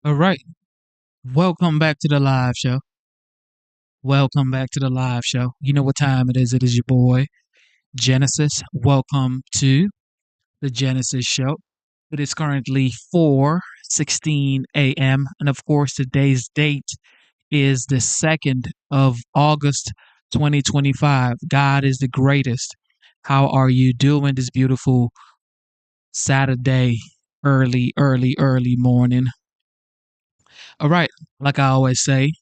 All right. Welcome back to the live show. Welcome back to the live show. You know what time it is. It is your boy, Genesis. Welcome to the Genesis show. It is currently 4:16 a.m. And of course, today's date is the 2nd of August, 2025. God is the greatest. How are you doing this beautiful Saturday, early morning? All right. Like I always say,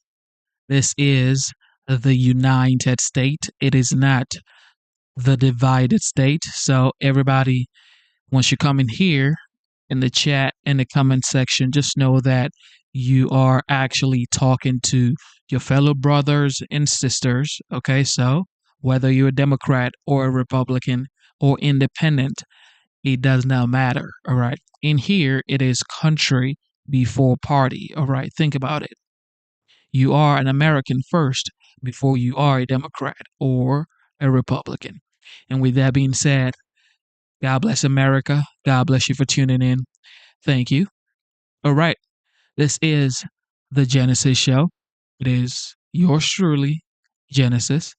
this is the United State. It is not the divided state. So, everybody, once you come in here in the chat, in the comment section, just know that you are actually talking to your fellow brothers and sisters. Okay. So, whether you're a Democrat or a Republican or independent, it does not matter. All right. In here, it is country before party. All right. Think about it. You are an American first before you are a Democrat or a Republican. And with that being said, God bless America. God bless you for tuning in. Thank you. All right. This is the Genesis Show. It is yours truly, Genesis.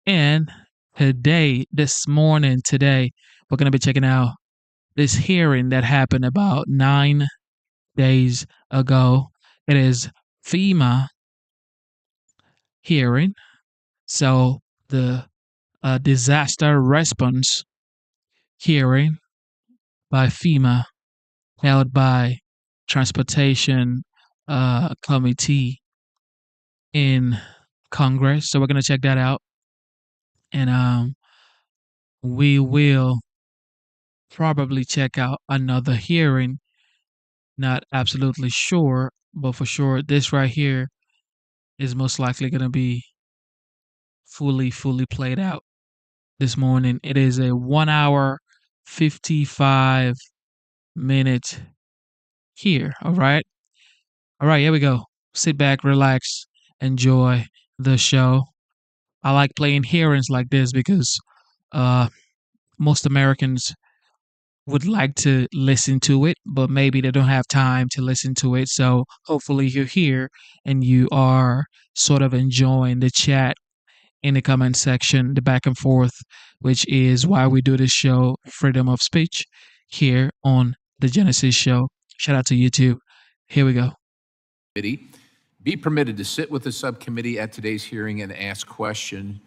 And today, we're going to be checking out this hearing that happened about 9 days ago. It is FEMA hearing. So the disaster response hearing by FEMA held by Transportation Committee in Congress. So we're going to check that out. And we will probably check out another hearing. Not absolutely sure, but for sure, this right here is most likely going to be fully played out this morning. It is a 1 hour, 55 minute here. All right. All right. Here we go. Sit back, relax, enjoy the show. I like playing hearings like this because uh, most Americans would like to listen to it, but maybe they don't have time to listen to it. So hopefully you're here and you are sort of enjoying the chat in the comment section, the back and forth, which is why we do this show, Freedom of Speech, here on the Genesis Show. Shout out to YouTube. Here we go. Be permitted to sit with the subcommittee at today's hearing and ask questions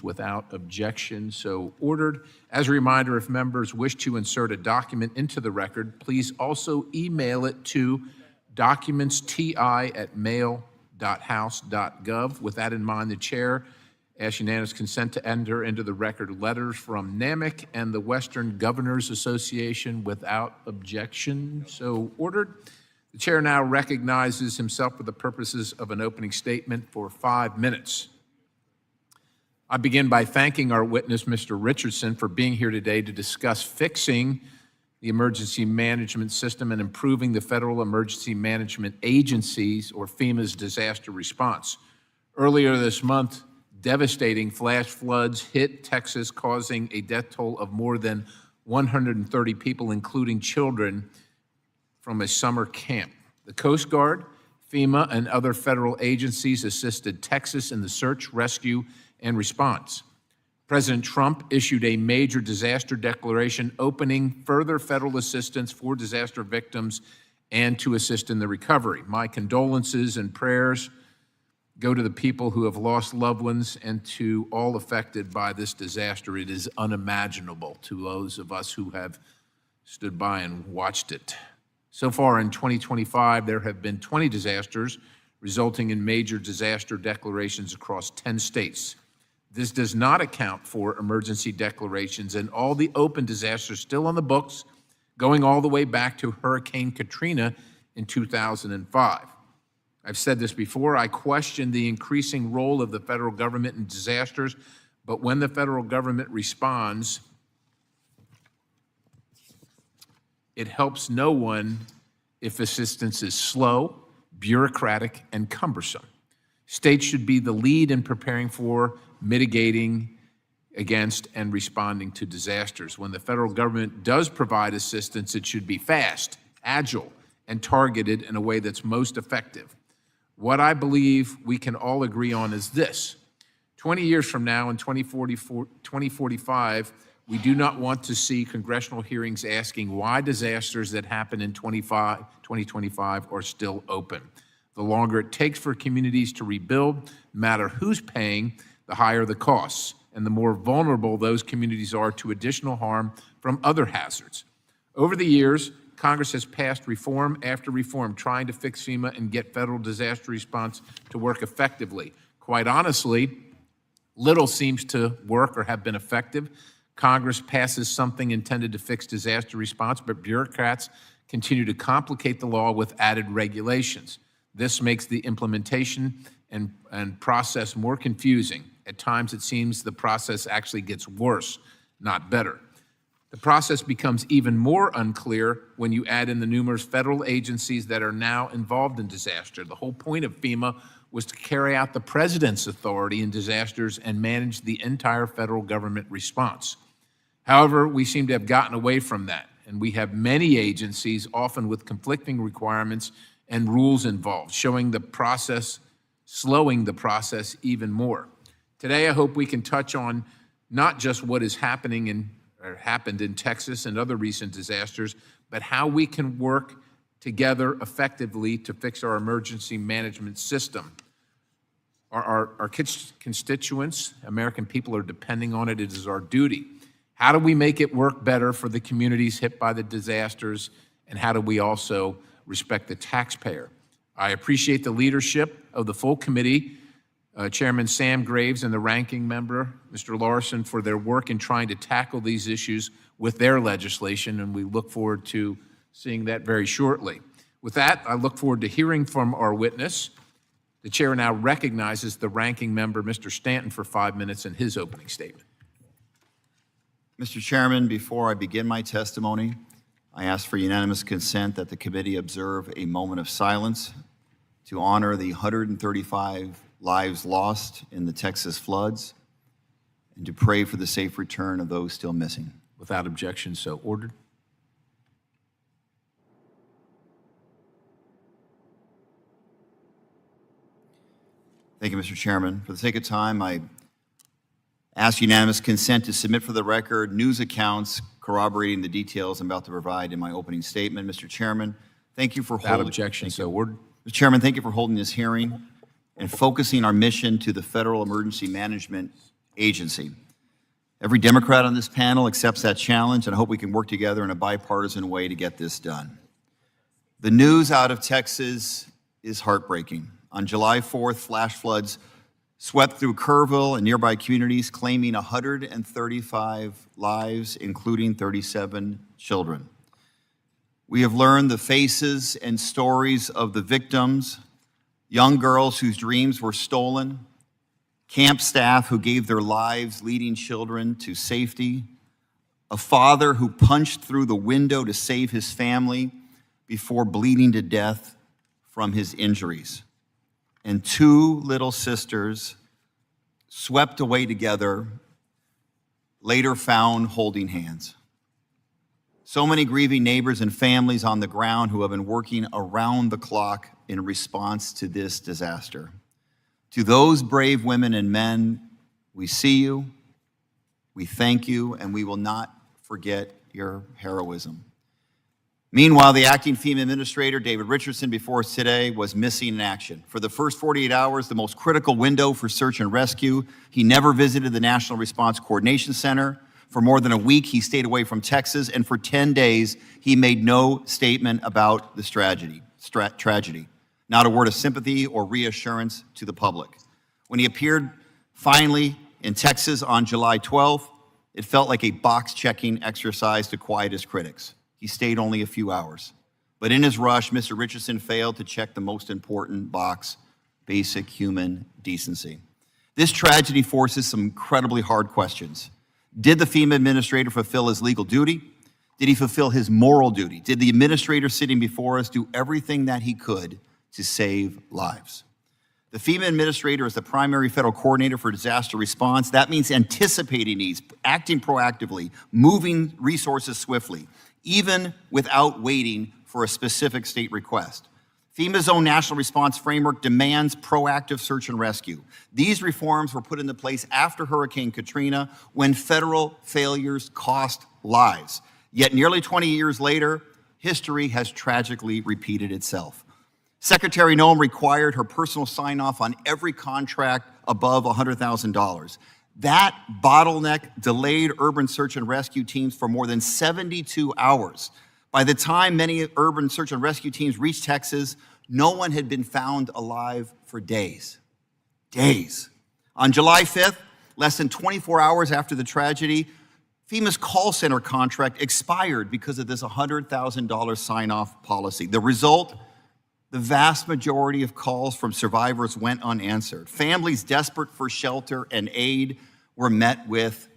without objection. So ordered. As a reminder, if members wish to insert a document into the record, please also email it to documentsti@mail.house.gov. With that in mind, the chair asks unanimous consent to enter into the record letters from NAMIC and the Western Governors Association without objection. So ordered. The chair now recognizes himself for the purposes of an opening statement for 5 minutes. I begin by thanking our witness, Mr. Richardson, for being here today to discuss fixing the emergency management system and improving the Federal Emergency Management Agency's, or FEMA's, disaster response. Earlier this month, devastating flash floods hit Texas, causing a death toll of more than 130 people, including children, from a summer camp. The Coast Guard, FEMA, and other federal agencies assisted Texas in the search, rescue, and response. President Trump issued a major disaster declaration opening further federal assistance for disaster victims and to assist in the recovery. My condolences and prayers go to the people who have lost loved ones and to all affected by this disaster. It is unimaginable to those of us who have stood by and watched it. So far in 2025, there have been 20 disasters, resulting in major disaster declarations across 10 states. This does not account for emergency declarations and all the open disasters still on the books, going all the way back to Hurricane Katrina in 2005. I've said this before, I question the increasing role of the federal government in disasters, but when the federal government responds, it helps no one if assistance is slow, bureaucratic, and cumbersome. States should be the lead in preparing for, mitigating against, and responding to disasters. When the federal government does provide assistance, it should be fast, agile, and targeted in a way that's most effective. What I believe we can all agree on is this: 20 years from now, in 2045, we do not want to see congressional hearings asking why disasters that happen in 2025 are still open. The longer it takes for communities to rebuild, no matter who's paying, the higher the costs, and the more vulnerable those communities are to additional harm from other hazards. Over the years, Congress has passed reform after reform trying to fix FEMA and get federal disaster response to work effectively. Quite honestly, little seems to work or have been effective. Congress passes something intended to fix disaster response, but bureaucrats continue to complicate the law with added regulations. This makes the implementation and process more confusing. At times, it seems the process actually gets worse, not better. The process becomes even more unclear when you add in the numerous federal agencies that are now involved in disaster. The whole point of FEMA was to carry out the president's authority in disasters and manage the entire federal government response. However, we seem to have gotten away from that, and we have many agencies, often with conflicting requirements and rules involved, slowing the process even more. Today, I hope we can touch on not just what is happening or happened in Texas and other recent disasters, but how we can work together effectively to fix our emergency management system. Our constituents, American people, are depending on it. It is our duty. How do we make it work better for the communities hit by the disasters, and how do we also respect the taxpayer? I appreciate the leadership of the full committee, Chairman Sam Graves and the ranking member, Mr. Larson, for their work in trying to tackle these issues with their legislation, and we look forward to seeing that very shortly. With that, I look forward to hearing from our witness. The chair now recognizes the ranking member, Mr. Stanton, for 5 minutes in his opening statement. Mr. Chairman, before I begin my testimony, I ask for unanimous consent that the committee observe a moment of silence to honor the 135 lives lost in the Texas floods and to pray for the safe return of those still missing. Without objection, so ordered. Thank you, Mr. Chairman. For the sake of time, I ask unanimous consent to submit for the record news accounts corroborating the details I'm about to provide in my opening statement. Mr. Chairman, thank you for holding. Without objection, so ordered. Mr. Chairman, thank you for holding this hearing and focusing our mission to the Federal Emergency Management Agency. Every Democrat on this panel accepts that challenge, and I hope we can work together in a bipartisan way to get this done. The news out of Texas is heartbreaking. On July 4th, flash floods swept through Kerrville and nearby communities, claiming 135 lives, including 37 children. We have learned the faces and stories of the victims, young girls whose dreams were stolen, camp staff who gave their lives leading children to safety, a father who punched through the window to save his family before bleeding to death from his injuries, and two little sisters swept away together, later found holding hands. So many grieving neighbors and families on the ground who have been working around the clock in response to this disaster. To those brave women and men, we see you, we thank you, and we will not forget your heroism. Meanwhile, the acting FEMA administrator, David Richardson, before us today, was missing in action. For the first 48 hours, the most critical window for search and rescue, he never visited the National Response Coordination Center. For more than a week, he stayed away from Texas, and for 10 days, he made no statement about this tragedy. Not a word of sympathy or reassurance to the public. When he appeared finally in Texas on July 12th, it felt like a box-checking exercise to quiet his critics. He stayed only a few hours. But in his rush, Mr. Richardson failed to check the most important box, basic human decency. This tragedy forces some incredibly hard questions. Did the FEMA administrator fulfill his legal duty? Did he fulfill his moral duty? Did the administrator sitting before us do everything that he could to save lives? The FEMA administrator is the primary federal coordinator for disaster response. That means anticipating needs, acting proactively, moving resources swiftly, even without waiting for for a specific state request. FEMA's own national response framework demands proactive search and rescue. These reforms were put into place after Hurricane Katrina, when federal failures cost lives. Yet nearly 20 years later, history has tragically repeated itself. Secretary Noem required her personal sign-off on every contract above $100,000. That bottleneck delayed urban search and rescue teams for more than 72 hours. By the time many urban search and rescue teams reached Texas, no one had been found alive for days. Days. On July 5th, less than 24 hours after the tragedy, FEMA's call center contract expired because of this $100,000 sign-off policy. The result, the vast majority of calls from survivors went unanswered. Families desperate for shelter and aid were met with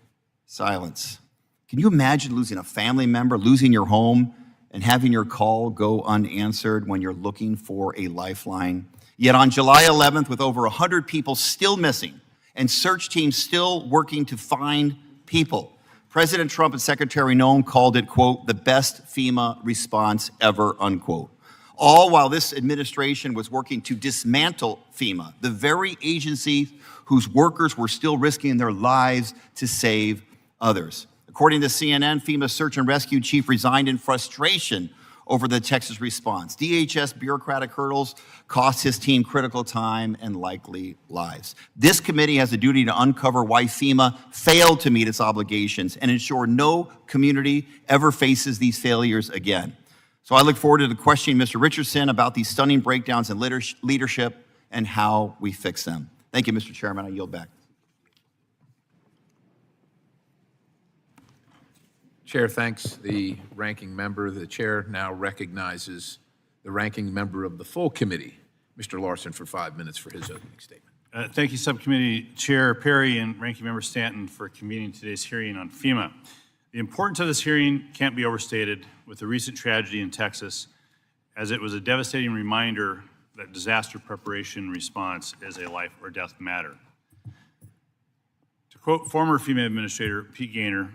silence. Can you imagine losing a family member, losing your home, and having your call go unanswered when you're looking for a lifeline? Yet on July 11th, with over 100 people still missing and search teams still working to find people, President Trump and Secretary Noem called it, quote, the best FEMA response ever, unquote. All while this administration was working to dismantle FEMA, the very agency whose workers were still risking their lives to save others. According to CNN, FEMA's search and rescue chief resigned in frustration over the Texas response. DHS bureaucratic hurdles cost his team critical time and likely lives. This committee has a duty to uncover why FEMA failed to meet its obligations and ensure no community ever faces these failures again. So I look forward to questioning Mr. Richardson about these stunning breakdowns in leadership and how we fix them. Thank you, Mr. Chairman. I yield back. Chair thanks the ranking member. The chair now recognizes the ranking member of the full committee, Mr. Larson, for 5 minutes for his opening statement. Thank you, Subcommittee Chair Perry and Ranking Member Stanton, for convening today's hearing on FEMA. The importance of this hearing can't be overstated with the recent tragedy in Texas, as it was a devastating reminder that disaster preparation and response is a life or death matter. To quote former FEMA Administrator Pete Gaynor,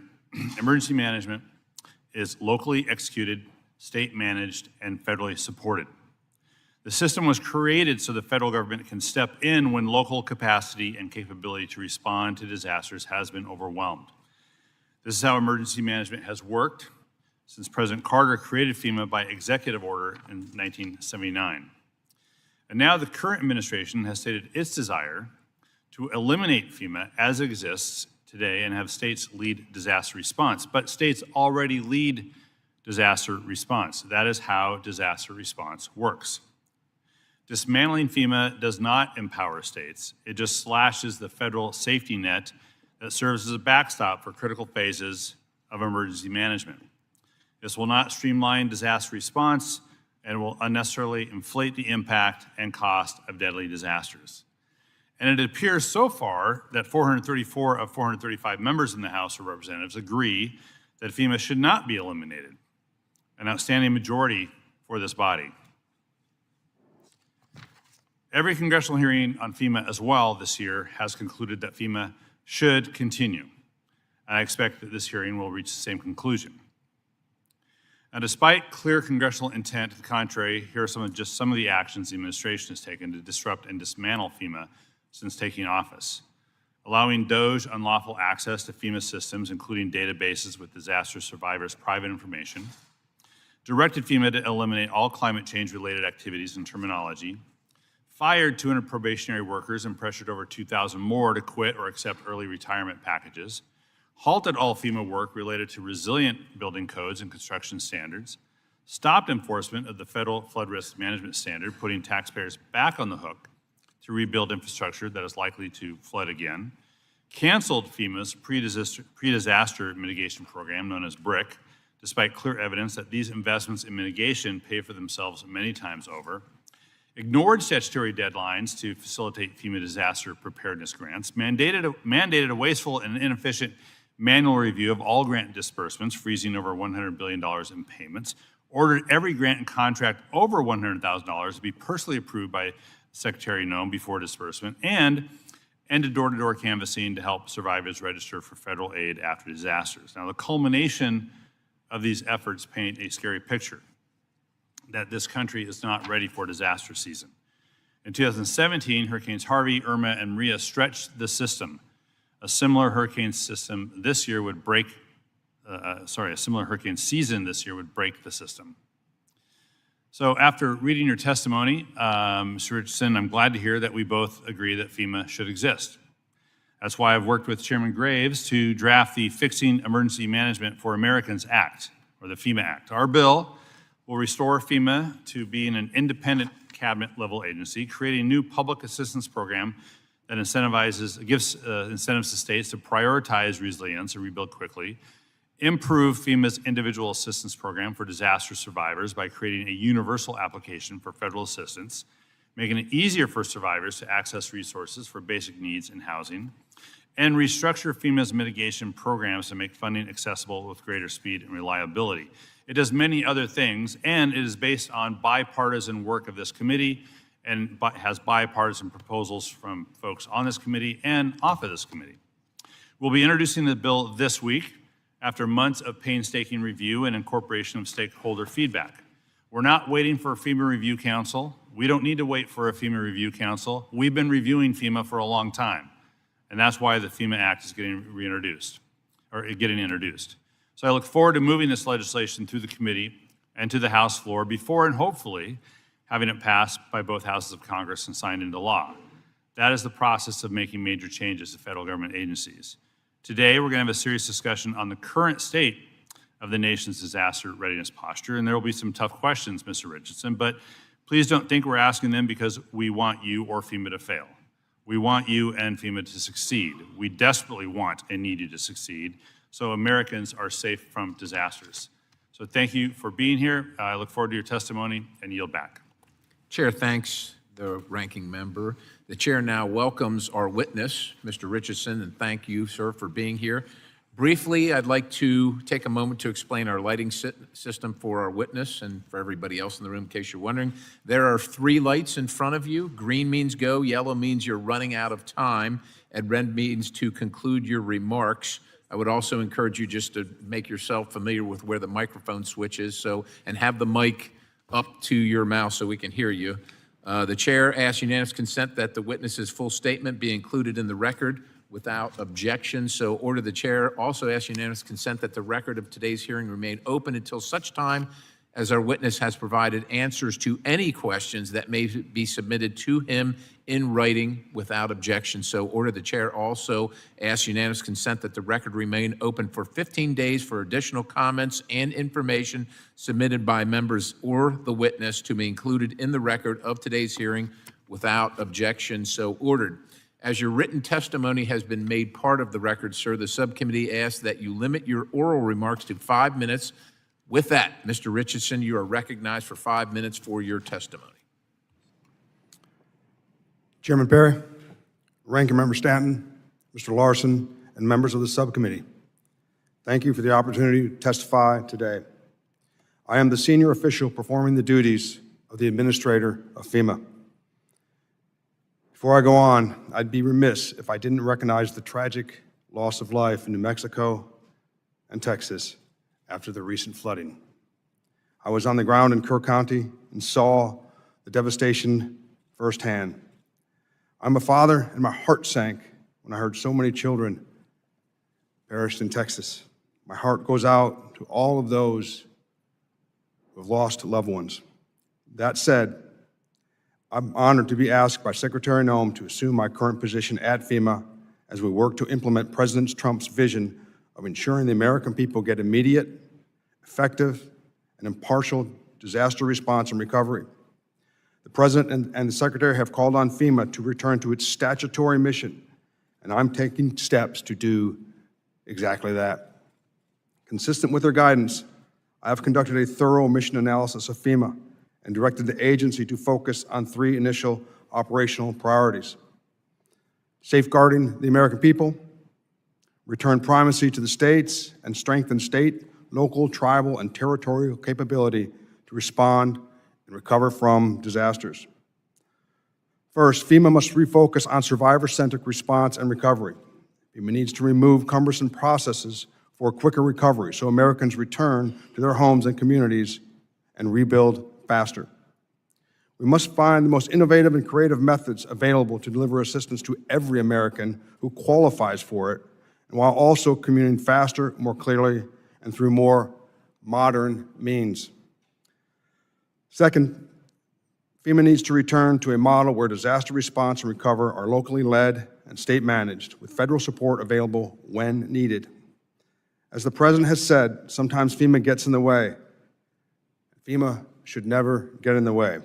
emergency management is locally executed, state managed, and federally supported. The system was created so the federal government can step in when local capacity and capability to respond to disasters has been overwhelmed. This is how emergency management has worked since President Carter created FEMA by executive order in 1979. And now the current administration has stated its desire to eliminate FEMA as it exists today and have states lead disaster response. But states already lead disaster response. That is how disaster response works. Dismantling FEMA does not empower states. It just slashes the federal safety net that serves as a backstop for critical phases of emergency management. This will not streamline disaster response and will unnecessarily inflate the impact and cost of deadly disasters. And it appears so far that 434 of 435 members in the House of Representatives agree that FEMA should not be eliminated, an outstanding majority for this body. Every congressional hearing on FEMA as well this year has concluded that FEMA should continue. And I expect that this hearing will reach the same conclusion. Now, despite clear congressional intent to the contrary, here are some of the actions the administration has taken to disrupt and dismantle FEMA since taking office. Allowing DOJ unlawful access to FEMA systems, including databases with disaster survivors' private information. Directed FEMA to eliminate all climate change-related activities and terminology. Fired 200 probationary workers and pressured over 2,000 more to quit or accept early retirement packages. Halted all FEMA work related to resilient building codes and construction standards. Stopped enforcement of the federal flood risk management standard, putting taxpayers back on the hook to rebuild infrastructure that is likely to flood again. Canceled FEMA's pre-disaster mitigation program, known as BRIC, despite clear evidence that these investments in mitigation pay for themselves many times over. Ignored statutory deadlines to facilitate FEMA disaster preparedness grants, mandated a wasteful and inefficient manual review of all grant disbursements, freezing over $100 billion in payments, ordered every grant and contract over $100,000 to be personally approved by Secretary Noem before disbursement, and ended door-to-door canvassing to help survivors register for federal aid after disasters. Now, the culmination of these efforts paint a scary picture. that this country is not ready for disaster season. In 2017, Hurricanes Harvey, Irma, and Maria stretched the system. A similar hurricane season this year would break the system. So after reading your testimony, Mr. Richardson, I'm glad to hear that we both agree that FEMA should exist. That's why I've worked with Chairman Graves to draft the Fixing Emergency Management for Americans Act, or the FEMA Act. Our bill will restore FEMA to being an independent cabinet-level agency, creating a new public assistance program that gives incentives to states to prioritize resilience and rebuild quickly, improve FEMA's individual assistance program for disaster survivors by creating a universal application for federal assistance, making it easier for survivors to access resources for basic needs and housing, and restructure FEMA's mitigation programs to make funding accessible with greater speed and reliability. It does many other things, and it is based on bipartisan work of this committee and has bipartisan proposals from folks on this committee and off of this committee. We'll be introducing the bill this week after months of painstaking review and incorporation of stakeholder feedback. We're not waiting for a FEMA Review Council. We don't need to wait for a FEMA Review Council. We've been reviewing FEMA for a long time, and that's why the FEMA Act is getting introduced. So I look forward to moving this legislation through the committee and to the House floor before and hopefully having it passed by both houses of Congress and signed into law. That is the process of making major changes to federal government agencies. Today, we're going to have a serious discussion on the current state of the nation's disaster readiness posture, and there will be some tough questions, Mr. Richardson, but please don't think we're asking them because we want you or FEMA to fail. We want you and FEMA to succeed. We desperately want and need you to succeed so Americans are safe from disasters. So thank you for being here. I look forward to your testimony and yield back. Chair thanks the ranking member. The chair now welcomes our witness, Mr. Richardson, and thank you, sir, for being here. Briefly, I'd like to take a moment to explain our lighting system for our witness and for everybody else in the room, in case you're wondering. There are 3 lights in front of you. Green means go, yellow means you're running out of time, and red means to conclude your remarks. I would also encourage you just to make yourself familiar with where the microphone switch is, and have the mic up to your mouth so we can hear you. The chair asks unanimous consent that the witness's full statement be included in the record without objection. So order. The chair also asks unanimous consent that the record of today's hearing remain open until such time as our witness has provided answers to any questions that may be submitted to him in writing without objection. So order. The chair also asks unanimous consent that the record remain open for 15 days for additional comments and information submitted by members or the witness to be included in the record of today's hearing without objection. So ordered. As your written testimony has been made part of the record, sir, the subcommittee asks that you limit your oral remarks to 5 minutes. With that, Mr. Richardson, you are recognized for 5 minutes for your testimony. Chairman Perry, Ranking Member Stanton, Mr. Larson, and members of the subcommittee, thank you for the opportunity to testify today. I am the senior official performing the duties of the administrator of FEMA. Before I go on, I'd be remiss if I didn't recognize the tragic loss of life in New Mexico and Texas after the recent flooding. I was on the ground in Kerr County and saw the devastation firsthand. I'm a father, and my heart sank when I heard so many children perished in Texas. My heart goes out to all of those who have lost loved ones. That said, I'm honored to be asked by Secretary Noem to assume my current position at FEMA as we work to implement President Trump's vision of ensuring the American people get immediate, effective, and impartial disaster response and recovery. The President and the Secretary have called on FEMA to return to its statutory mission, and I'm taking steps to do exactly that. Consistent with their guidance, I have conducted a thorough mission analysis of FEMA and directed the agency to focus on 3 initial operational priorities: safeguarding the American people, return primacy to the states, and strengthen state, local, tribal, and territorial capability to respond and recover from disasters. First, FEMA must refocus on survivor-centric response and recovery. FEMA needs to remove cumbersome processes for quicker recovery so Americans return to their homes and communities and rebuild faster. We must find the most innovative and creative methods available to deliver assistance to every American who qualifies for it, and while also communicating faster, more clearly, and through more modern means. Second, FEMA needs to return to a model where disaster response and recovery are locally led and state managed, with federal support available when needed. As the President has said, sometimes FEMA gets in the way. FEMA should never get in the way.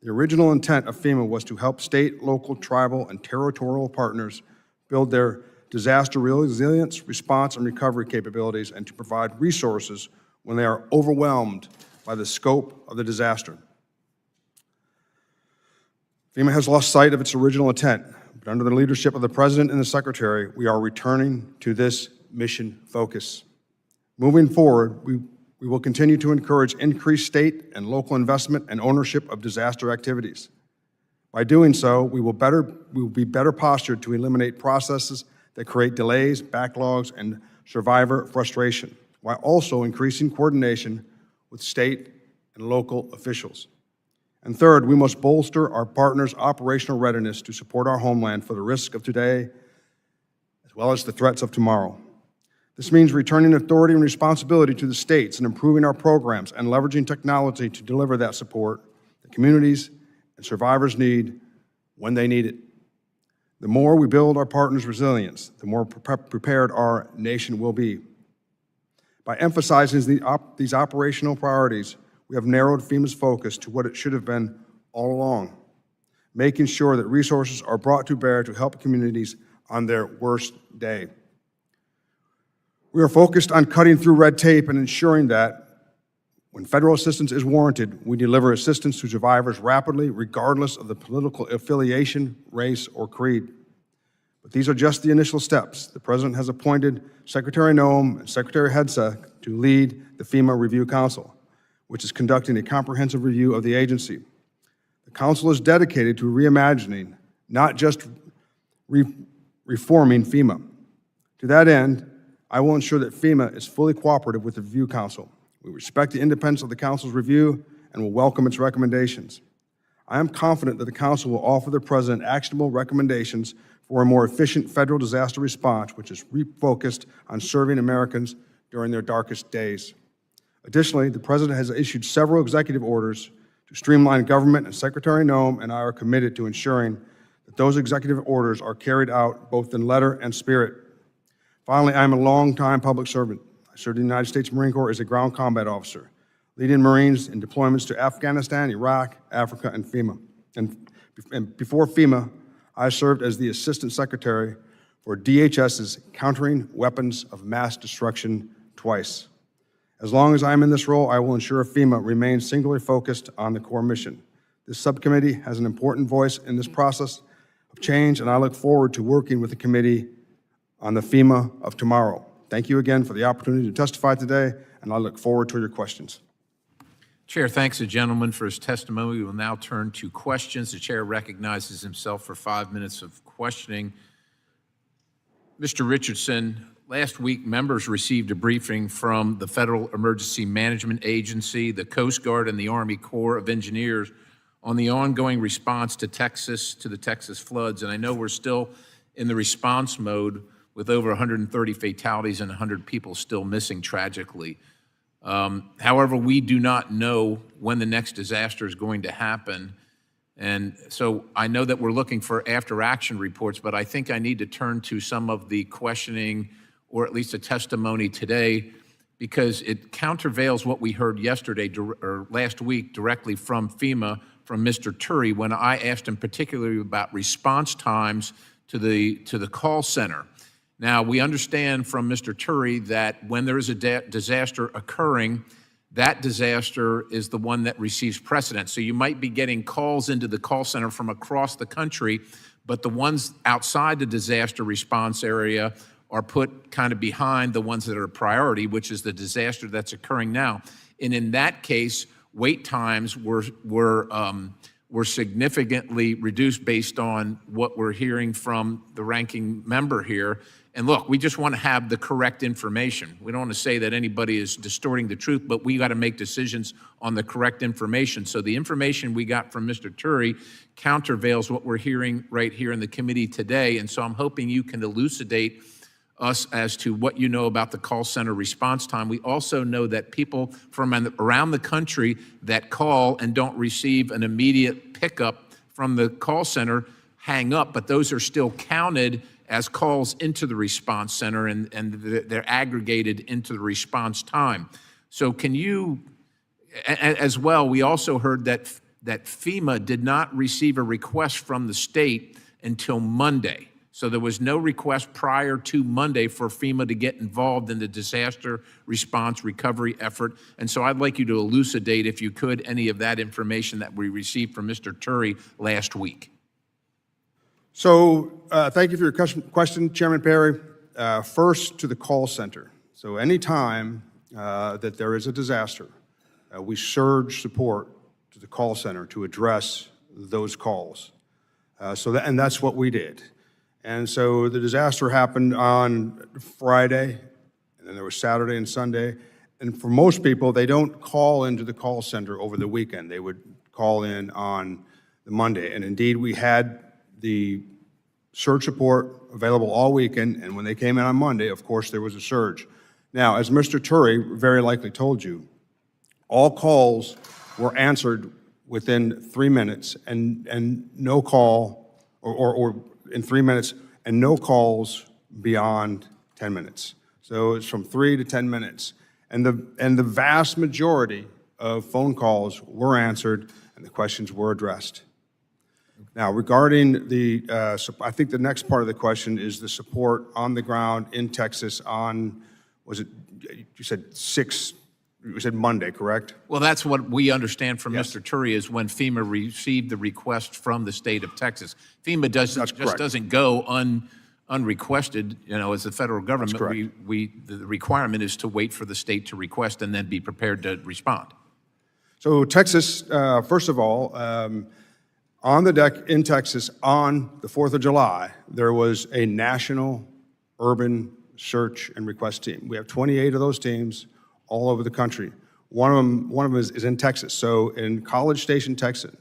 The original intent of FEMA was to help state, local, tribal, and territorial partners build their disaster resilience, response, and recovery capabilities, and to provide resources when they are overwhelmed by the scope of the disaster. FEMA has lost sight of its original intent, but under the leadership of the President and the Secretary, we are returning to this mission focus. Moving forward, we will continue to encourage increased state and local investment and ownership of disaster activities. By doing so, we will be better postured to eliminate processes that create delays, backlogs, and survivor frustration, while also increasing coordination with state and local officials. And third, we must bolster our partners' operational readiness to support our homeland for the risk of today as well as the threats of tomorrow. This means returning authority and responsibility to the states and improving our programs and leveraging technology to deliver that support that communities and survivors need when they need it. The more we build our partners' resilience, the more prepared our nation will be. By emphasizing these operational priorities, we have narrowed FEMA's focus to what it should have been all along, making sure that resources are brought to bear to help communities on their worst day. We are focused on cutting through red tape and ensuring that when federal assistance is warranted, we deliver assistance to survivors rapidly, regardless of the political affiliation, race, or creed. But these are just the initial steps. The President has appointed Secretary Noem and Secretary Hegseth to lead the FEMA Review Council, which is conducting a comprehensive review of the agency. The Council is dedicated to reimagining, not just reforming FEMA. To that end, I will ensure that FEMA is fully cooperative with the Review Council. We respect the independence of the Council's review and will welcome its recommendations. I am confident that the Council will offer the President actionable recommendations for a more efficient federal disaster response, which is refocused on serving Americans during their darkest days. Additionally, the President has issued several executive orders to streamline government, and Secretary Noem and I are committed to ensuring that those executive orders are carried out both in letter and spirit. Finally, I am a longtime public servant. I served in the United States Marine Corps as a ground combat officer, leading Marines in deployments to Afghanistan, Iraq, Africa, and FEMA. And before FEMA, I served as the Assistant Secretary for DHS's Countering Weapons of Mass Destruction twice. As long as I am in this role, I will ensure FEMA remains singularly focused on the core mission. This subcommittee has an important voice in this process of change, and I look forward to working with the committee on the FEMA of tomorrow. Thank you again for the opportunity to testify today, and I look forward to your questions. Chair thanks the gentleman for his testimony. We will now turn to questions. The chair recognizes himself for 5 minutes of questioning. Mr. Richardson, last week members received a briefing from the Federal Emergency Management Agency, the Coast Guard, and the Army Corps of Engineers on the ongoing response to the Texas floods. And I know we're still in the response mode with over 130 fatalities and 100 people still missing tragically. However, we do not know when the next disaster is going to happen. And so I know that we're looking for after-action reports, but I think I need to turn to some of the questioning, or at least a testimony today, because it countervails what we heard yesterday or last week directly from FEMA, from Mr. Turi, when I asked him particularly about response times to the call center. Now, we understand from Mr. Turi that when there is a disaster occurring, that disaster is the one that receives precedence. So you might be getting calls into the call center from across the country, but the ones outside the disaster response area are put kind of behind the ones that are a priority, which is the disaster that's occurring now. And in that case, wait times were were significantly reduced based on what we're hearing from the ranking member here. And look, we just want to have the correct information. We don't want to say that anybody is distorting the truth, but we got to make decisions on the correct information. So the information we got from Mr. Turi countervails what we're hearing right here in the committee today. And so I'm hoping you can elucidate us as to what you know about the call center response time. We also know that people from around the country that call and don't receive an immediate pickup from the call center hang up, but those are still counted as calls into the response center, and they're aggregated into the response time. So can you, as well, we also heard that FEMA did not receive a request from the state until Monday. So there was no request prior to Monday for FEMA to get involved in the disaster response recovery effort. And so I'd like you to elucidate, if you could, any of that information that we received from Mr. Turi last week. So thank you for your question, Chairman Perry. First, to the call center. So anytime that there is a disaster, we surge support to the call center to address those calls. And that's what we did. And so the disaster happened on Friday, and then there was Saturday and Sunday. And for most people, they don't call into the call center over the weekend. They would call in on the Monday. And indeed, we had the surge support available all weekend, and when they came in on Monday, of course, there was a surge. Now, as Mr. Turi very likely told you, all calls were answered within 3 minutes, and no call, or in 3 minutes, and no calls beyond 10 minutes. So it's from 3 to 10 minutes. And the vast majority of phone calls were answered, and the questions were addressed. Now, regarding I think the next part of the question is the support on the ground in Texas on, you said Monday, correct? Well, that's what we understand from Yes. Mr. Turi is when FEMA received the request from the state of Texas. FEMA doesn't go unrequested, as the federal government. That's correct. The requirement is to wait for the state to request and then be prepared to respond. So Texas, first of all, on the deck in Texas on the 4th of July, there was a national urban search and request team. We have 28 of those teams all over the country. One of them is in Texas. So in College Station, Texas,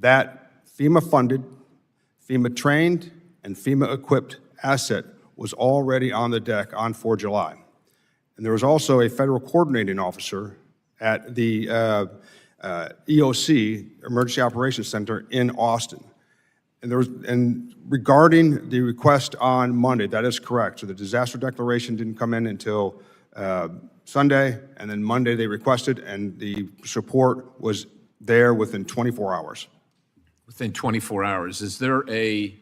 that FEMA-funded, FEMA-trained, and FEMA-equipped asset was already on the deck on 4 July. And there was also a federal coordinating officer at the EOC, Emergency Operations Center, in Austin. And regarding the request on Monday, that is correct. So the disaster declaration didn't come in until Sunday, and then Monday they requested, and the support was there within 24 hours. Within 24 hours, is there a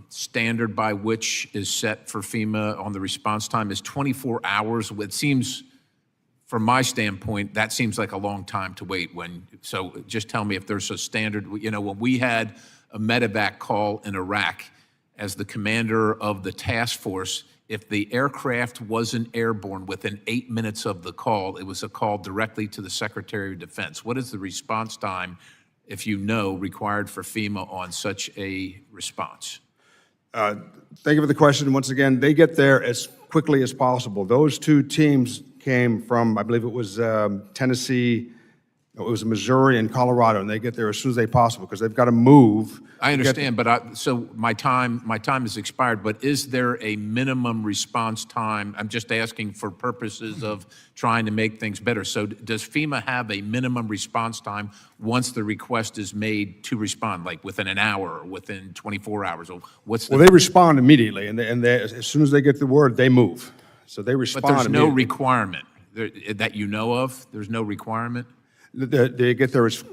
standard by which is set for FEMA on the response time? Is 24 hours? It seems, from my standpoint, that seems like a long time to wait. So just tell me if there's a standard. When we had a medevac call in Iraq, as the commander of the task force, if the aircraft wasn't airborne within 8 minutes of the call, it was a call directly to the Secretary of Defense. What is the response time, if you know, required for FEMA on such a response? Thank you for the question. Once again, they get there as quickly as possible. Those two teams came from, I believe it was Tennessee, it was Missouri and Colorado, and they get there as soon as they possible because they've got to move. I understand, but so my time has expired, but is there a minimum response time? I'm just asking for purposes of trying to make things better. So does FEMA have a minimum response time once the request is made to respond, like within an hour or within 24 hours? Or what's Well, they respond immediately, and as soon as they get the word, they move. So they respond But there's no immediately. requirement that you know of? There's no requirement? They get there as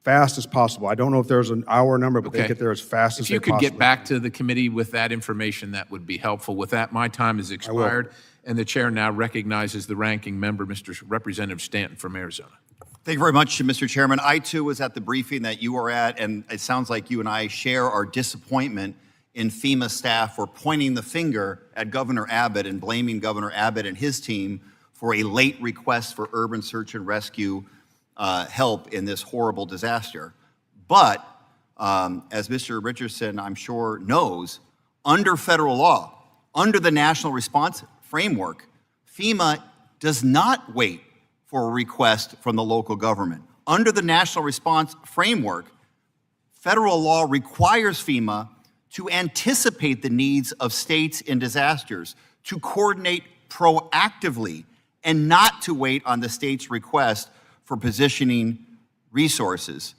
fast as possible. I don't know if there's an hour number, but they get there as fast as If they you could possibly get back to the committee with that information, that would be helpful. With that, my time has expired, and the chair now recognizes the ranking member, Mr. Representative Stanton from Arizona. Thank you very much, Mr. Chairman. I, too, was at the briefing that you were at, and it sounds like you and I share our disappointment in FEMA staff for pointing the finger at Governor Abbott and blaming Governor Abbott and his team for a late request for urban search and rescue help in this horrible disaster. But as Mr. Richardson, I'm sure, knows, under federal law, under the National Response Framework, FEMA does not wait for a request from the local government. Under the National Response Framework, federal law requires FEMA to anticipate the needs of states in disasters, to coordinate proactively, and not to wait on the state's request for positioning resources.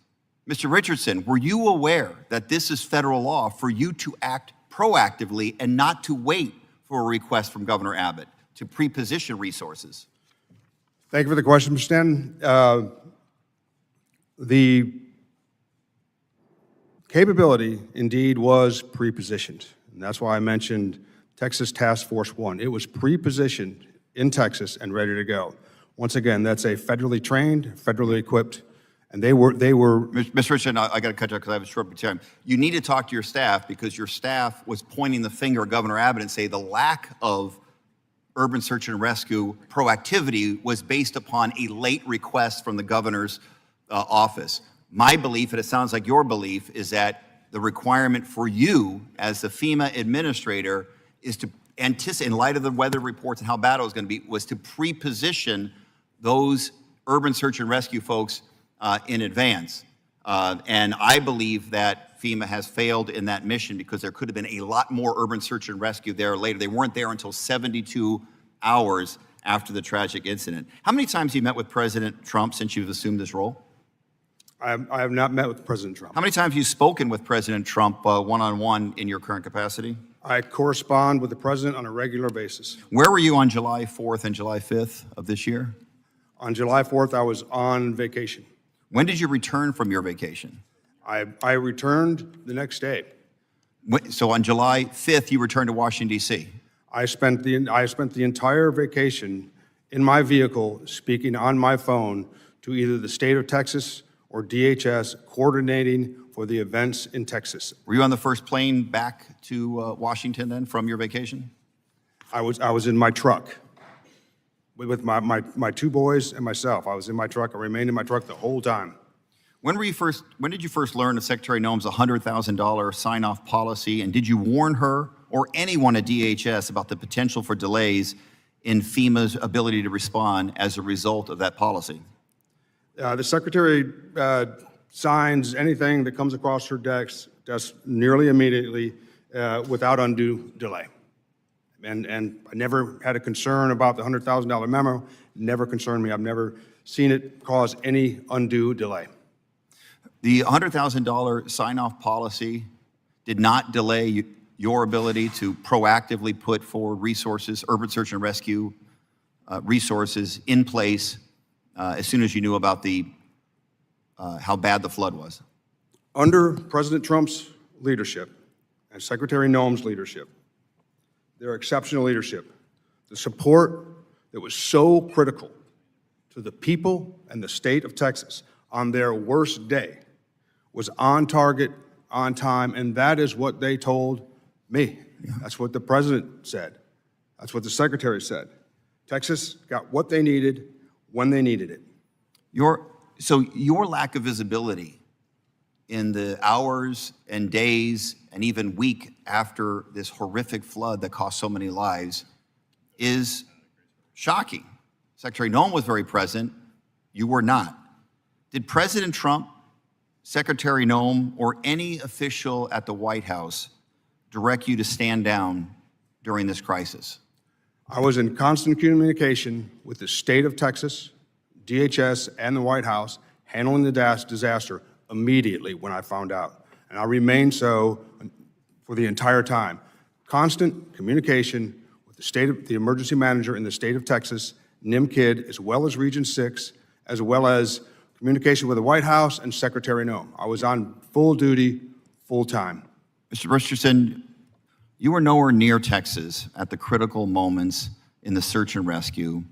Mr. Richardson, were you aware that this is federal law for you to act proactively and not to wait for a request from Governor Abbott to pre-position resources? Thank you for the question, Mr. Stanton. The capability indeed was pre-positioned, and that's why I mentioned Texas Task Force 1. It was pre-positioned in Texas and ready to go. Once again, that's a federally trained, federally equipped, and they were. Mr. Richardson, I got to cut you off because I have a short time. You need to talk to your staff because your staff was pointing the finger at Governor Abbott and say the lack of urban search and rescue proactivity was based upon a late request from the governor's office. My belief, and it sounds like your belief, is that the requirement for you as the FEMA administrator is to anticipate, in light of the weather reports and how bad it was going to be, was to pre-position those urban search and rescue folks in advance. And I believe that FEMA has failed in that mission because there could have been a lot more urban search and rescue there later. They weren't there until 72 hours after the tragic incident. How many times have you met with President Trump since you've assumed this role? I have not met with President Trump. How many times have you spoken with President Trump one-on-one in your current capacity? I correspond with the president on a regular basis. Where were you on July 4th and July 5th of this year? On July 4th, I was on vacation. When did you return from your vacation? I returned the next day. So on July 5th, you returned to Washington, D.C.? I spent the entire vacation in my vehicle speaking on my phone to either the state of Texas or DHS, coordinating for the events in Texas. Were you on the first plane back to Washington then from your vacation? I was in my truck with my two boys and myself. I was in my truck. I remained in my truck the whole time. When did you first learn of Secretary Noem's $100,000 sign-off policy, and did you warn her or anyone at DHS about the potential for delays in FEMA's ability to respond as a result of that policy? The Secretary signs anything that comes across her desk nearly immediately without undue delay. And I never had a concern about the $100,000 memo, never concerned me. I've never seen it cause any undue delay. The $100,000 sign-off policy did not delay your ability to proactively put forward resources, urban search and rescue resources in place as soon as you knew about how bad the flood was. Under President Trump's leadership and Secretary Noem's leadership, their exceptional leadership, the support that was so critical to the people and the state of Texas on their worst day was on target, on time, and that is what they told me. Yeah. That's what the president said. That's what the secretary said. Texas got what they needed when they needed it. So your lack of visibility in the hours and days and even week after this horrific flood that cost so many lives is shocking. Secretary Noem was very present. You were not. Did President Trump, Secretary Noem, or any official at the White House direct you to stand down during this crisis? I was in constant communication with the state of Texas, DHS, and the White House, handling the disaster immediately when I found out. And I remained so for the entire time. Constant communication with the emergency manager in the state of Texas, NIM-KID, as well as Region 6, as well as communication with the White House and Secretary Noem. I was on full duty, full time. Mr. Richardson, you were nowhere near Texas at the critical moments in the search and rescue,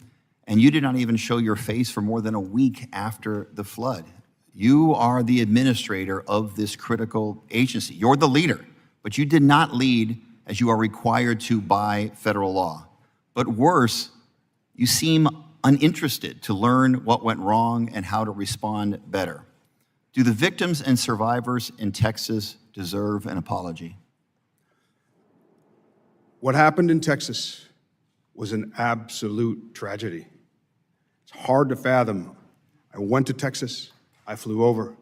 and you did not even show your face for more than a week after the flood. You are the administrator of this critical agency. You're the leader, but you did not lead as you are required to by federal law. But worse, you seem uninterested to learn what went wrong and how to respond better. Do the victims and survivors in Texas deserve an apology? What happened in Texas was an absolute tragedy. It's hard to fathom. I went to Texas. I flew over.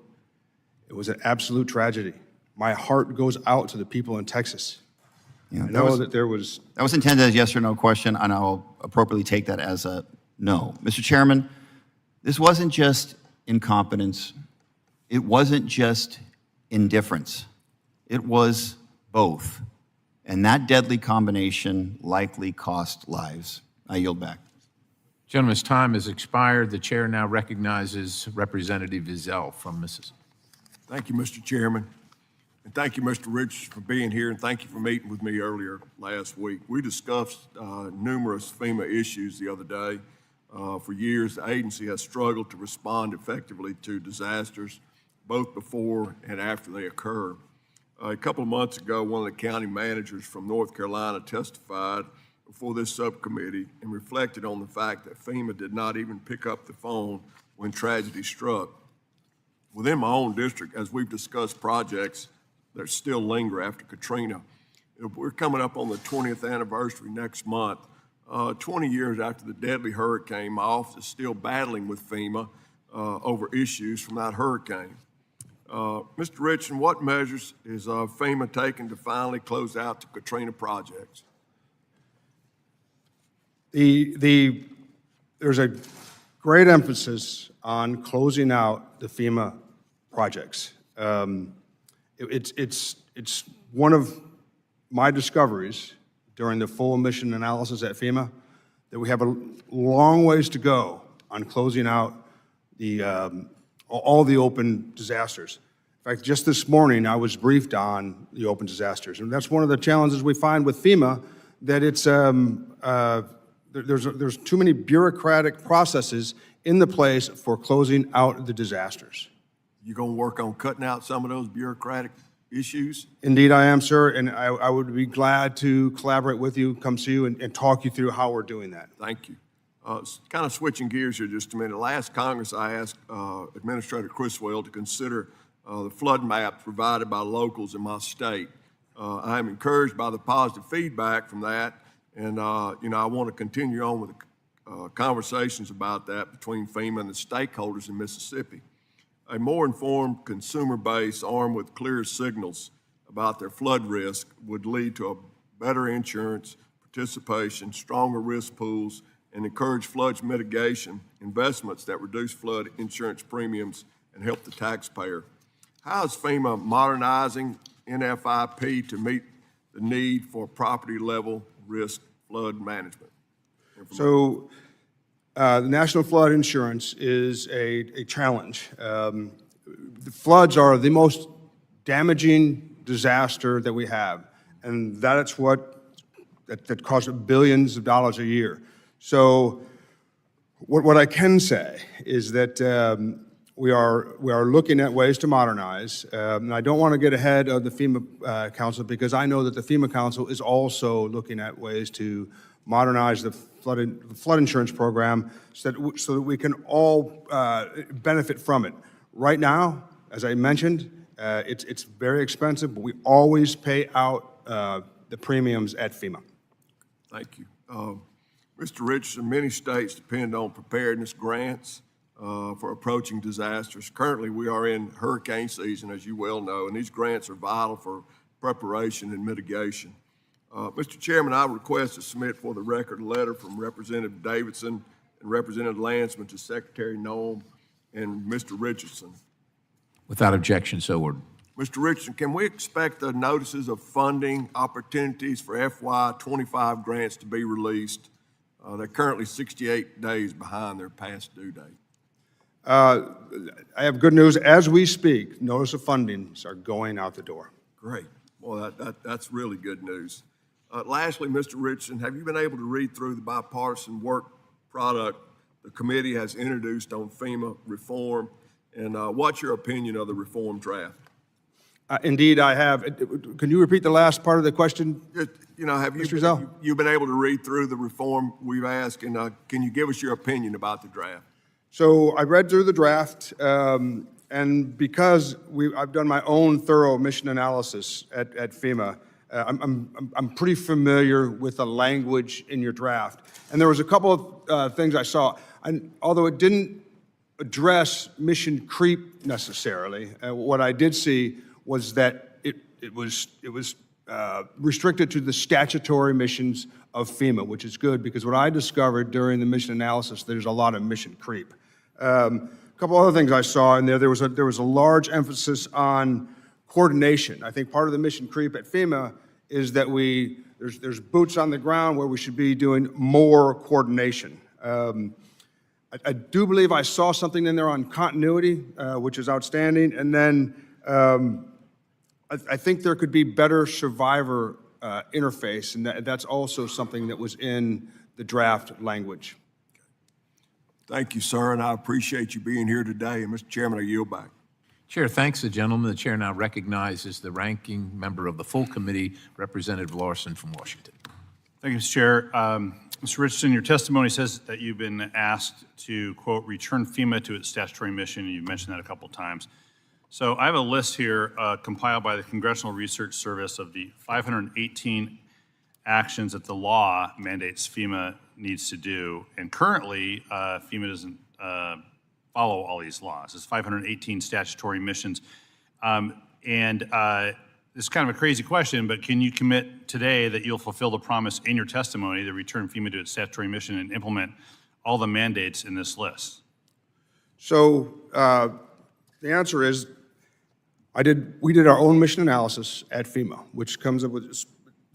It was an absolute tragedy. My heart goes out to the people in Texas. Yeah, I know that there was... That was intended as a yes or no question, and I'll appropriately take that as a no. Mr. Chairman, this wasn't just incompetence. It wasn't just indifference. It was both. And that deadly combination likely cost lives. I yield back. Gentleman's time has expired. The chair now recognizes Representative Vizell from Mississippi. Thank you, Mr. Chairman. And thank you, Mr. Rich, for being here, and thank you for meeting with me earlier last week. We discussed numerous FEMA issues the other day. For years, the agency has struggled to respond effectively to disasters, both before and after they occur. A couple of months ago, one of the county managers from North Carolina testified before this subcommittee and reflected on the fact that FEMA did not even pick up the phone when tragedy struck. Within my own district, as we've discussed projects that still linger after Katrina, we're coming up on the 20th anniversary next month. 20 years after the deadly hurricane, my office is still battling with FEMA over issues from that hurricane. Mr. Richardson, what measures is FEMA taking to finally close out the Katrina projects? There's a great emphasis on closing out the FEMA projects. It's one of my discoveries during the full mission analysis at FEMA that we have a long ways to go on closing out all the open disasters. In fact, just this morning, I was briefed on the open disasters, and that's one of the challenges we find with FEMA, that it's there's too many bureaucratic processes in the place for closing out the disasters. You gonna work on cutting out some of those bureaucratic issues? Indeed, I am, sir, and I would be glad to collaborate with you, come see you, and talk you through how we're doing that. Thank you. Kind of switching gears here just a minute. Last Congress, I asked Administrator Criswell to consider the flood maps provided by locals in my state. I am encouraged by the positive feedback from that, and I want to continue on with conversations about that between FEMA and the stakeholders in Mississippi. A more informed consumer base armed with clear signals about their flood risk would lead to a better insurance participation, stronger risk pools, and encourage flood mitigation investments that reduce flood insurance premiums and help the taxpayer. How is FEMA modernizing NFIP to meet the need for property level risk flood management? So the National Flood Insurance is a challenge. The floods are the most damaging disaster that we have, and that's that costs billions of dollars a year. So what I can say is that we are looking at ways to modernize. And I don't want to get ahead of the FEMA Council, because I know that the FEMA Council is also looking at ways to modernize the flood insurance program so that we can all benefit from it. Right now, as I mentioned, it's very expensive, but we always pay out the premiums at FEMA. Thank you. Mr. Richardson, many states depend on preparedness grants for approaching disasters. Currently, we are in hurricane season, as you well know, and these grants are vital for preparation and mitigation. Mr. Chairman, I request to submit for the record a letter from Representative Davidson and Representative Landsman to Secretary Noem and Mr. Richardson. Without objection, so ordered. Mr. Richardson, can we expect the notices of funding opportunities for FY25 grants to be released? They're currently 68 days behind their past due date. I have good news. As we speak, notice of fundings are going out the door. Great. Well, that's really good news. Lastly, Mr. Richardson, have you been able to read through the bipartisan work product the committee has introduced on FEMA reform, and what's your opinion of the reform draft? Indeed, I have. Can you repeat the last part of the question? Just, have Mr. Zell? you've been able to read through the reform we've asked, and can you give us your opinion about the draft? So I read through the draft, and because I've done my own thorough mission analysis at FEMA, I'm pretty familiar with the language in your draft. And there was a couple of things I saw. And although it didn't address mission creep necessarily, what I did see was that it was restricted to the statutory missions of FEMA, which is good, because what I discovered during the mission analysis, there's a lot of mission creep. A couple other things I saw in there. There was a large emphasis on coordination. I think part of the mission creep at FEMA is that there's boots on the ground where we should be doing more coordination. I do believe I saw something in there on continuity, which is outstanding. And then I think there could be better survivor interface, and that's also something that was in the draft language. Thank you, sir, and I appreciate you being here today. And Mr. Chairman, I yield back. Chair thanks the gentleman. The chair now recognizes the ranking member of the full committee, Representative Larson from Washington. Thank you, Mr. Chair. Mr. Richardson, your testimony says that you've been asked to, quote, return FEMA to its statutory mission, and you mentioned that a couple times. So I have a list here compiled by the Congressional Research Service of the 518 actions that the law mandates FEMA needs to do. And currently, FEMA doesn't follow all these laws. It's 518 statutory missions. This is kind of a crazy question, but can you commit today that you'll fulfill the promise in your testimony to return FEMA to its statutory mission and implement all the mandates in this list? So the answer is, we did our own mission analysis at FEMA, which comes up with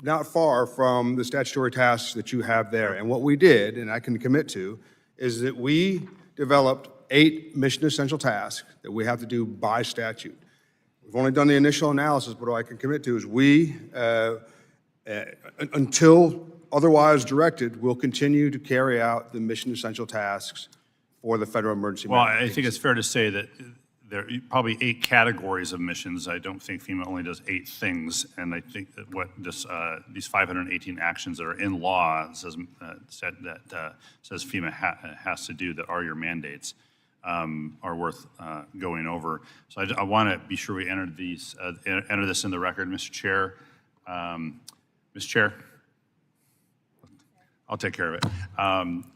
not far from the statutory tasks that you have there. And what we did, and I can commit to, is that we developed 8 mission essential tasks that we have to do by statute. We've only done the initial analysis, but what I can commit to is until otherwise directed, we'll continue to carry out the mission essential tasks for the Federal Emergency Management Well, I think it's fair to say that there are probably 8 categories of missions. I don't think FEMA only does 8 things, and I think that what these 518 actions that are in law says FEMA has to do that are your mandates are worth going over. So I want to be sure we enter this in the record, Mr. Chair. Mr. Chair, I'll take care of it.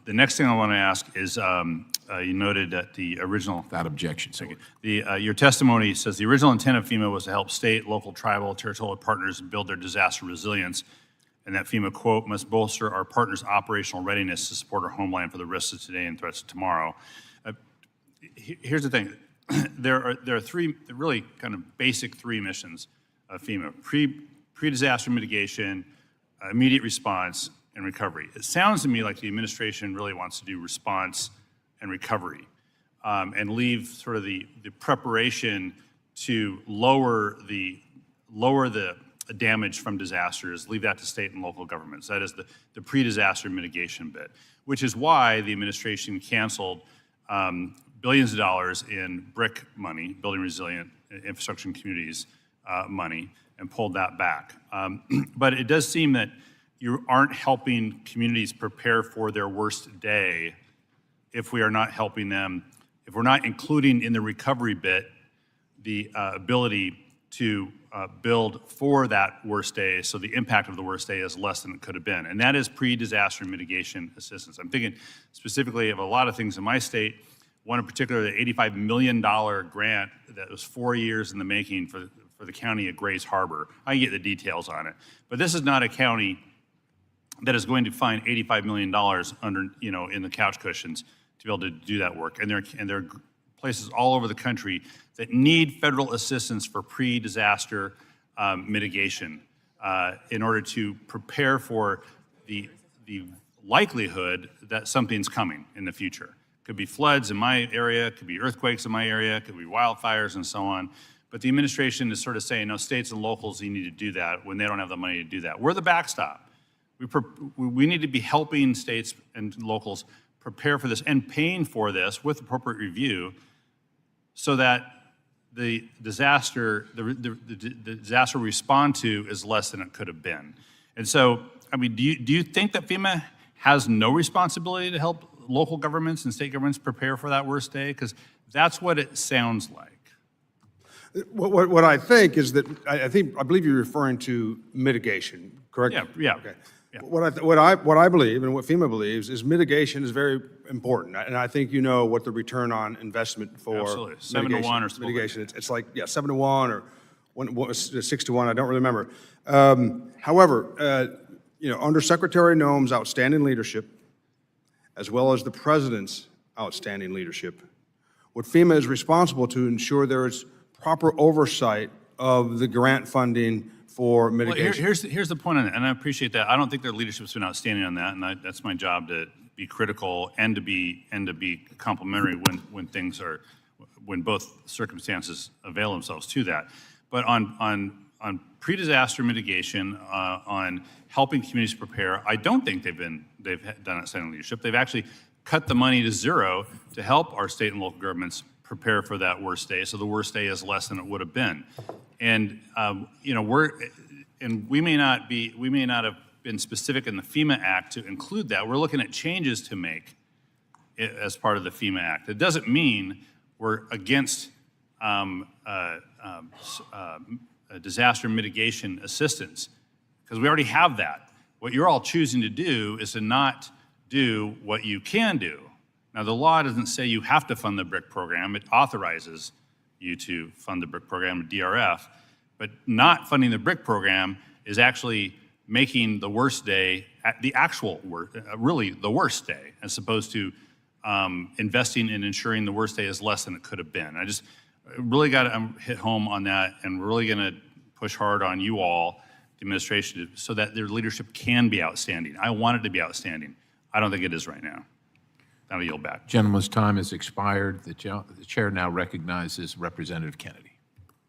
The next thing I want to ask is, you noted that the original... Without objection, sir. Your testimony says the original intent of FEMA was to help state, local, tribal, territorial partners build their disaster resilience, and that FEMA, quote, must bolster our partners' operational readiness to support our homeland for the risks of today and threats of tomorrow. Here's the thing. There are 3 really kind of basic 3 missions of FEMA: pre-disaster mitigation, immediate response, and recovery. It sounds to me like the administration really wants to do response and recovery, and leave sort of the preparation to lower the damage from disasters, leave that to state and local governments. That is the pre-disaster mitigation bit, which is why the administration canceled billions of dollars in BRIC money, Building Resilient Infrastructure and Communities money, and pulled that back. But it does seem that you aren't helping communities prepare for their worst day if we are not helping them, if we're not including in the recovery bit the ability to build for that worst day, so the impact of the worst day is less than it could have been. And that is pre-disaster mitigation assistance. I'm thinking specifically of a lot of things in my state. One in particular, the $85 million grant that was 4 years in the making for the county of Grays Harbor. I can get the details on it. But this is not a county that is going to find $85 million under, in the couch cushions to be able to do that work. And there are places all over the country that need federal assistance for pre-disaster mitigation in order to prepare for the likelihood that something's coming in the future. Could be floods in my area, could be earthquakes in my area, could be wildfires and so on. But the administration is sort of saying, no, states and locals, you need to do that when they don't have the money to do that. We're the backstop. We need to be helping states and locals prepare for this and paying for this with appropriate review so that the disaster, the disaster we respond to is less than it could have been. And so, I mean, do you think that FEMA has no responsibility to help local governments and state governments prepare for that worst day? Because that's what it sounds like. What I think is that, I believe you're referring to mitigation, correct? Yeah. Okay. Yeah. What I believe and what FEMA believes is mitigation is very important. And I think you know what the return on investment for Absolutely. 7 to 1 or something. mitigation. It's like, 7 to 1 or 6 to 1, I don't really remember. However, under Secretary Noem's outstanding leadership, as well as the President's outstanding leadership, what FEMA is responsible to ensure there is proper oversight of the grant funding for mitigation. Well, here's the point on it, and I appreciate that. I don't think their leadership's been outstanding on that, and that's my job to be critical and to be complimentary when both circumstances avail themselves to that. But on pre-disaster mitigation, on helping communities prepare, I don't think they've done outstanding leadership. They've actually cut the money to zero to help our state and local governments prepare for that worst day. So the worst day is less than it would have been. And we may not have been specific in the FEMA Act to include that. We're looking at changes to make as part of the FEMA Act. It doesn't mean we're against disaster mitigation assistance, because we already have that. What you're all choosing to do is to not do what you can do. Now, the law doesn't say you have to fund the BRIC program. It authorizes you to fund the BRIC program, DRF, but not funding the BRIC program is actually making the worst day the actual really the worst day, as opposed to investing in ensuring the worst day is less than it could have been. I just really got to hit home on that, and we're really going to push hard on you all, the administration, so that their leadership can be outstanding. I want it to be outstanding. I don't think it is right now. I'll yield back. Gentleman's time has expired. The chair now recognizes Representative Kennedy.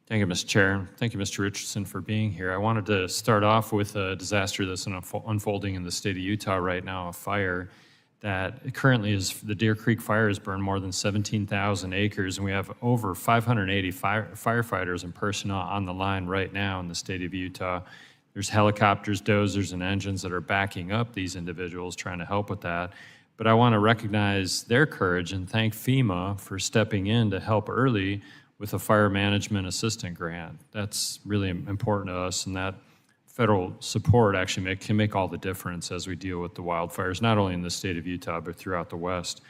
Thank you, Mr. Chair. Thank you, Mr. Richardson, for being here. I wanted to start off with a disaster that's unfolding in the state of Utah right now, a fire that currently is, the Deer Creek fire has burned more than 17,000 acres, and we have over 580 firefighters and personnel on the line right now in the state of Utah. There's helicopters, dozers, and engines that are backing up these individuals trying to help with that. But I want to recognize their courage and thank FEMA for stepping in to help early with a fire management assistant grant. That's really important to us, and that federal support actually can make all the difference as we deal with the wildfires, not only in the state of Utah, but throughout the West.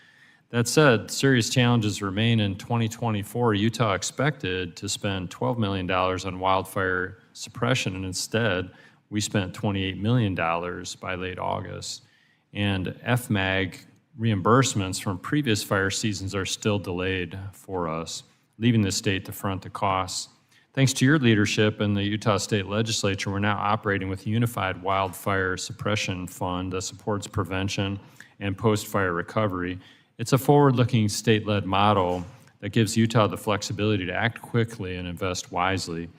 That said, serious challenges remain. In 2024, Utah expected to spend $12 million on wildfire suppression, and instead, we spent $28 million by late August. And FMAG reimbursements from previous fire seasons are still delayed for us, leaving the state to front the costs. Thanks to your leadership and the Utah State Legislature, we're now operating with a unified wildfire suppression fund that supports prevention and post-fire recovery. It's a forward-looking state-led model that gives Utah the flexibility to act quickly and invest wisely.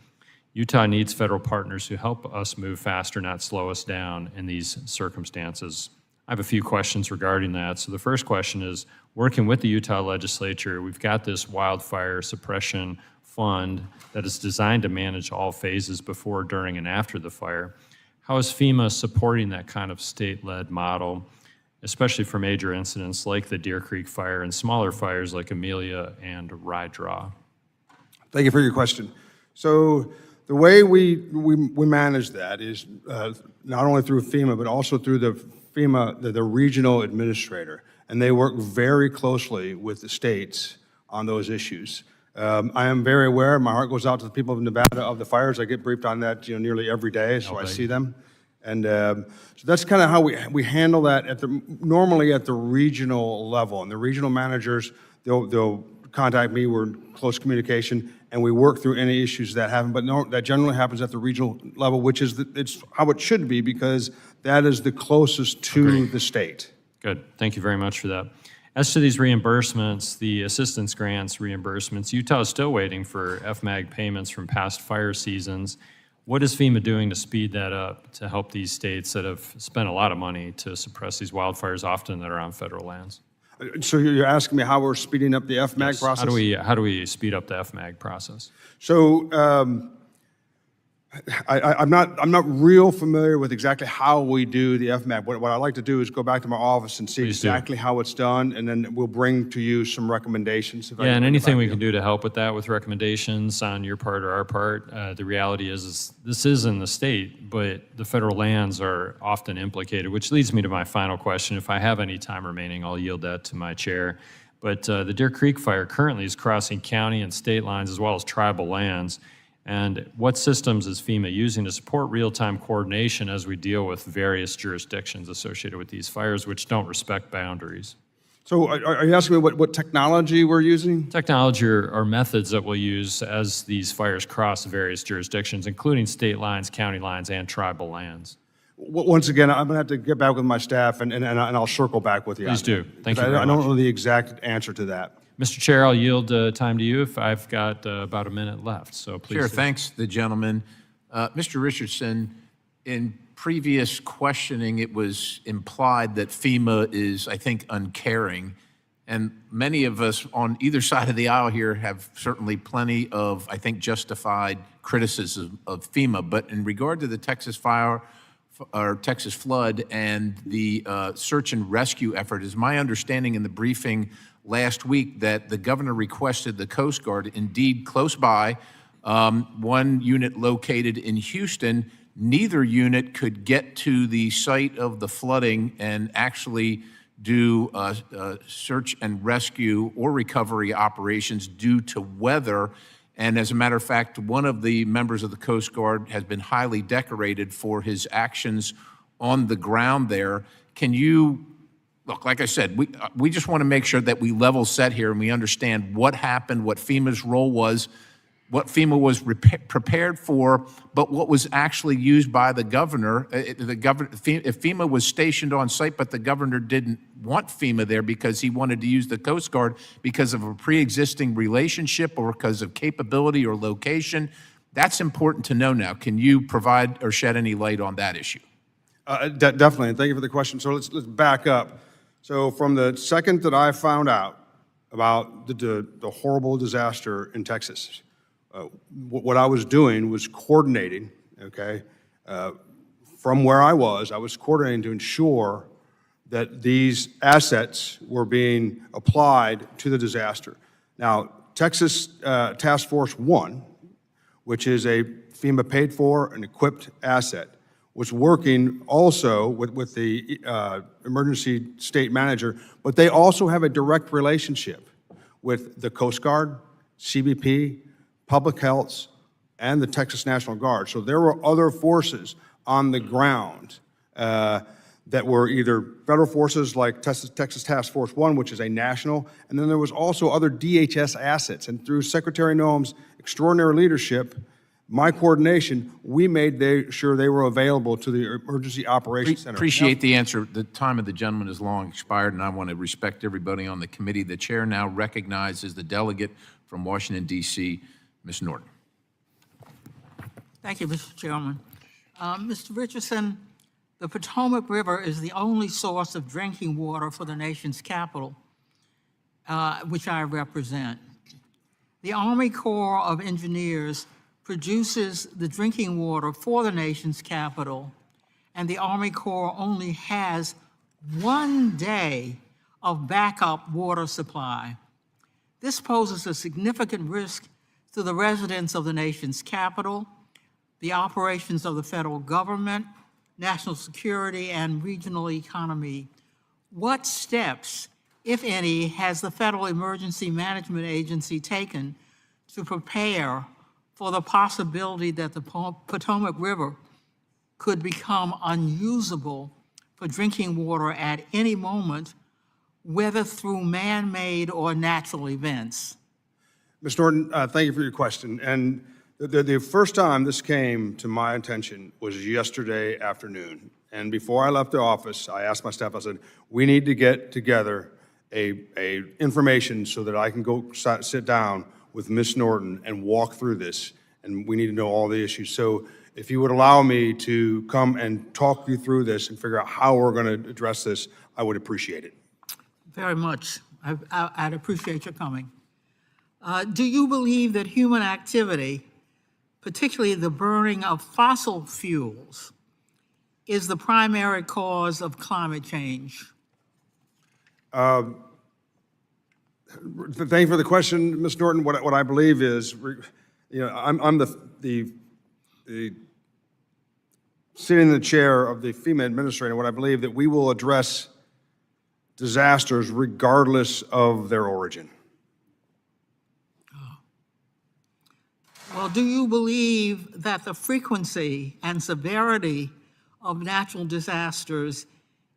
Utah needs federal partners who help us move faster, not slow us down in these circumstances. I have a few questions regarding that. So the first question is, working with the Utah Legislature, we've got this wildfire suppression fund that is designed to manage all phases before, during, and after the fire. How is FEMA supporting that kind of state-led model, especially for major incidents like the Deer Creek fire and smaller fires like Amelia and Rye Draw? Thank you for your question. So the way we manage that is not only through FEMA, but also through the regional administrator, and they work very closely with the states on those issues. I am very aware, my heart goes out to the people of Nevada of the fires. I get briefed on that nearly every day, so I see them. And so that's kind of how we handle that normally at the regional level. And the regional managers, they'll contact me, we're in close communication, and we work through any issues that happen. But no, that generally happens at the regional level, which is it's how it should be, because that is the closest to the state. Good. Thank you very much for that. As to these reimbursements, the assistance grants reimbursements, Utah is still waiting for FMAG payments from past fire seasons. What is FEMA doing to speed that up to help these states that have spent a lot of money to suppress these wildfires, often that are on federal lands? So you're asking me how we're speeding up the FMAG Yes. process? How do we speed up the FMAG process? So I'm not real familiar with exactly how we do the FMAP. What I like to do is go back to my office and see Please do. exactly how it's done, and then we'll bring to you some recommendations. If I Yeah, can and bring it anything back we to can you. do to help with that, with recommendations on your part or our part. The reality is this is in the state, but the federal lands are often implicated, which leads me to my final question. If I have any time remaining, I'll yield that to my chair. But the Deer Creek fire currently is crossing county and state lines as well as tribal lands. And what systems is FEMA using to support real-time coordination as we deal with various jurisdictions associated with these fires, which don't respect boundaries? So are you asking me what technology we're using? Technology or methods that we'll use as these fires cross various jurisdictions, including state lines, county lines, and tribal lands. Once again, I'm going to have to get back with my staff, and I'll circle back with you. Please on do. that, Thank because you very I don't much. know the exact answer to that. Mr. Chair, I'll yield time to you if I've got about a minute left, so please. Chair, do. thanks, the gentleman. Mr. Richardson, in previous questioning, it was implied that FEMA is, I think, uncaring. And many of us on either side of the aisle here have certainly plenty of, I think, justified criticism of FEMA. But in regard to the Texas fire or Texas flood and the search and rescue effort, is my understanding in the briefing last week that the governor requested the Coast Guard, indeed close by, one unit located in Houston. Neither unit could get to the site of the flooding and actually do search and rescue or recovery operations due to weather. And as a matter of fact, one of the members of the Coast Guard has been highly decorated for his actions on the ground there. Can you, look, like I said, we just want to make sure that we level set here and we understand what happened, what FEMA's role was, what FEMA was prepared for, but what was actually used by the governor. If FEMA was stationed on site, but the governor didn't want FEMA there because he wanted to use the Coast Guard because of a pre-existing relationship or because of capability or location, that's important to know now. Can you provide or shed any light on that issue? Definitely, and thank you for the question. So let's back up. So from the second that I found out about the horrible disaster in Texas, what I was doing was coordinating, okay, from where I was coordinating to ensure that these assets were being applied to the disaster. Now, Texas Task Force 1, which is a FEMA paid for and equipped asset, was working also with the emergency state manager, but they also have a direct relationship with the Coast Guard, CBP, Public Health, and the Texas National Guard. So there were other forces on the ground that were either federal forces like Texas Task Force 1, which is a national, and then there was also other DHS assets. And through Secretary Noem's extraordinary leadership, my coordination, we made sure they were available to the Emergency Operations Center. Appreciate the answer. The time of the gentleman is long expired, and I want to respect everybody on the committee. The chair now recognizes the delegate from Washington, D.C., Ms. Norton. Thank you, Mr. Chairman. Mr. Richardson, the Potomac River is the only source of drinking water for the nation's capital, which I represent. The Army Corps of Engineers produces the drinking water for the nation's capital, and the Army Corps only has 1 day of backup water supply. This poses a significant risk to the residents of the nation's capital, the operations of the federal government, national security, and regional economy. What steps, if any, has the Federal Emergency Management Agency taken to prepare for the possibility that the Potomac River could become unusable for drinking water at any moment, whether through man-made or natural events? Ms. Norton, thank you for your question. And the first time this came to my attention was yesterday afternoon. And before I left the office, I asked my staff, I said, we need to get together a information so that I can go sit down with Ms. Norton and walk through this. And we need to know all the issues. So if you would allow me to come and talk you through this and figure out how we're going to address this, I would appreciate it. very much. I'd appreciate your coming. Do you believe that human activity, particularly the burning of fossil fuels, is the primary cause of climate change? Thank you for the question, Ms. Norton. What I believe is, I'm the sitting in the chair of the FEMA administrator. What I believe that we will address disasters regardless of their origin. Well, do you believe that the frequency and severity of natural disasters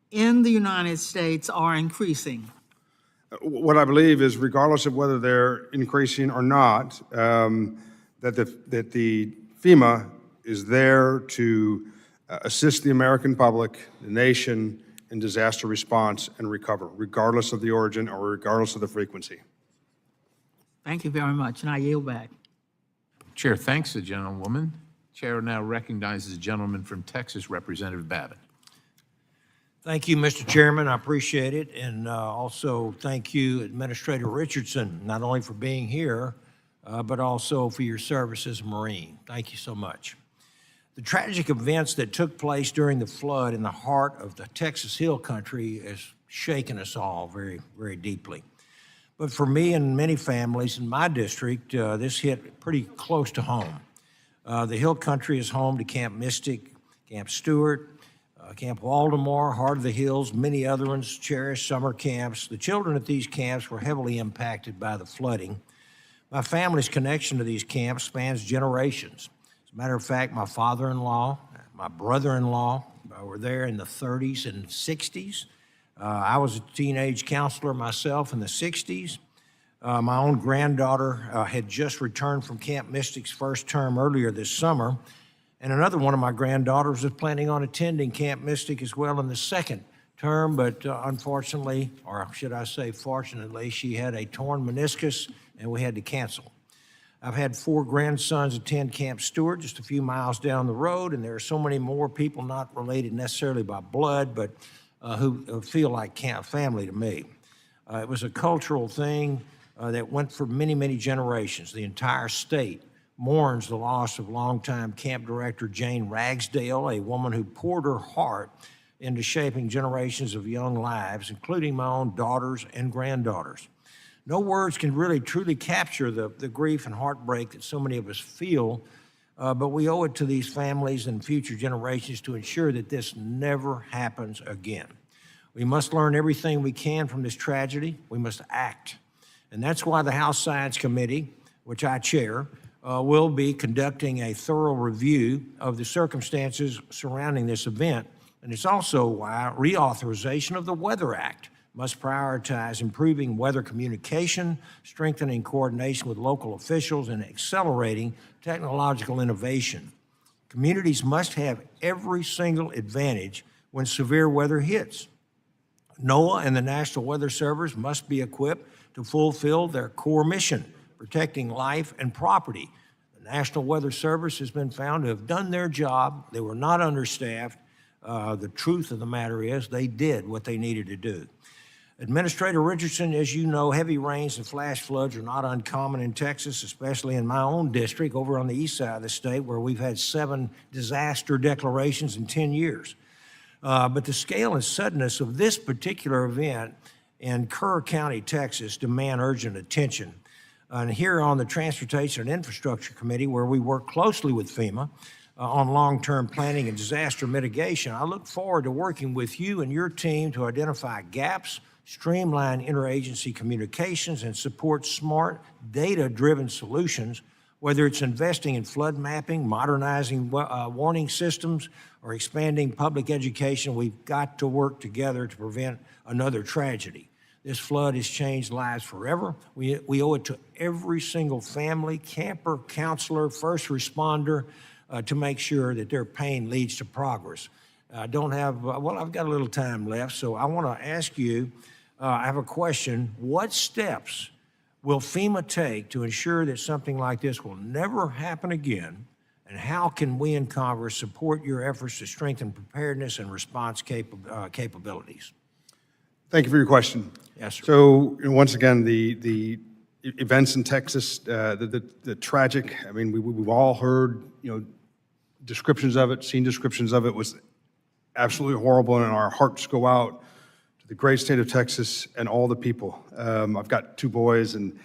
in the United States are increasing? What I believe is, regardless of whether they're increasing or not, that the FEMA is there to assist the American public, the nation, in disaster response and recover, regardless of the origin or regardless of the frequency. Thank you very much, and I yield back. Chair thanks the gentlewoman. Chair now recognizes the gentleman from Texas, Representative Babbitt. Thank you, Mr. Chairman. I appreciate it. And also thank you, Administrator Richardson, not only for being here, but also for your service as a Marine. Thank you so much. The tragic events that took place during the flood in the heart of the Texas Hill Country has shaken us all very, very deeply. But for me and many families in my district, this hit pretty close to home. The Hill Country is home to Camp Mystic, Camp Stewart, Camp Waldemar, Heart of the Hills, many other ones, cherished summer camps. The children at these camps were heavily impacted by the flooding. My family's connection to these camps spans generations. As a matter of fact, my father-in-law, my brother-in-law were there in the 30s and 60s. I was a teenage counselor myself in the 60s. My own granddaughter had just returned from Camp Mystic's first term earlier this summer, and another one of my granddaughters was planning on attending Camp Mystic as well in the second term, but unfortunately, or should I say fortunately, she had a torn meniscus and we had to cancel. I've had 4 grandsons attend Camp Stewart just a few miles down the road, and there are so many more people not related necessarily by blood, but who feel like camp family to me. It was a cultural thing that went for many, many generations. The entire state mourns the loss of longtime camp director Jane Ragsdale, a woman who poured her heart into shaping generations of young lives, including my own daughters and granddaughters. No words can really truly capture the grief and heartbreak that so many of us feel, but we owe it to these families and future generations to ensure that this never happens again. We must learn everything we can from this tragedy. We must act. And that's why the House Science Committee, which I chair, will be conducting a thorough review of the circumstances surrounding this event. And it's also why reauthorization of the Weather Act must prioritize improving weather communication, strengthening coordination with local officials, and accelerating technological innovation. Communities must have every single advantage when severe weather hits. NOAA and the National Weather Service must be equipped to fulfill their core mission, protecting life and property. The National Weather Service has been found to have done their job. They were not understaffed. The truth of the matter is they did what they needed to do. Administrator Richardson, as you know, heavy rains and flash floods are not uncommon in Texas, especially in my own district over on the east side of the state, where we've had 7 disaster declarations in 10 years. But the scale and suddenness of this particular event in Kerr County, Texas, demand urgent attention. And here on the Transportation and Infrastructure Committee, where we work closely with FEMA on long-term planning and disaster mitigation, I look forward to working with you and your team to identify gaps, streamline interagency communications, and support smart, data-driven solutions, whether it's investing in flood mapping, modernizing warning systems, or expanding public education. We've got to work together to prevent another tragedy. This flood has changed lives forever. We owe it to every single family, camper, counselor, first responder, to make sure that their pain leads to progress. I don't have, well, I've got a little time left, so I want to ask you, I have a question. What steps will FEMA take to ensure that something like this will never happen again? And how can we in Congress support your efforts to strengthen preparedness and response capabilities? Thank you for your question. Yes, sir. So, once again, the events in Texas, the tragic, I mean, we've all heard, descriptions of it, seen descriptions of it, was absolutely horrible, and our hearts go out to the great state of Texas and all the people. I've got 2 boys, and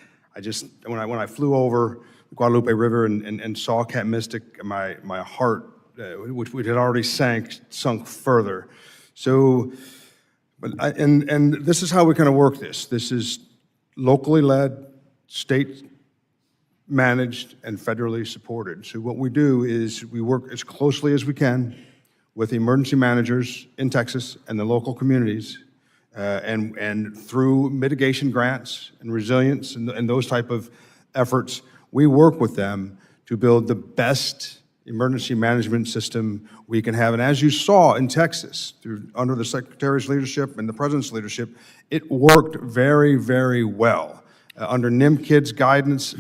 when I flew over the Guadalupe River and saw Camp Mystic, my heart, which had already sunk further. So, and this is how we kind of work this. This is locally led, state managed, and federally supported. So what we do is we work as closely as we can with the emergency managers in Texas and the local communities, and through mitigation grants and resilience and those type of efforts, we work with them to build the best emergency management system we can have. And as you saw in Texas, under the Secretary's leadership and the President's leadership, it worked very, very well. Under NIMKID's guidance,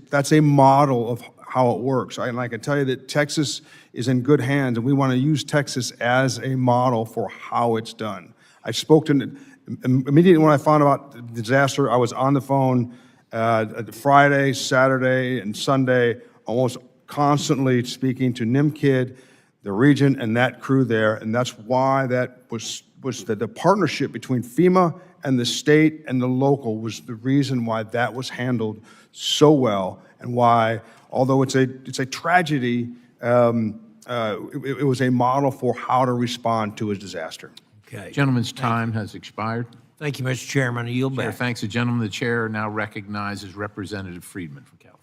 that's a model of how it works. And I can tell you that Texas is in good hands, and we want to use Texas as a model for how it's done. I spoke to, immediately when I found about the disaster, I was on the phone Friday, Saturday, and Sunday, almost constantly speaking to NIMKID, the region, and that crew there, and that's why that was the partnership between FEMA and the state and the local was the reason why that was handled so well, and why, although it's a tragedy, it was a model for how to respond to a disaster. Okay. Gentleman's time has expired. Thank you, Mr. Chairman. I yield Chair back. thanks the gentleman. The chair now recognizes Representative Friedman from California.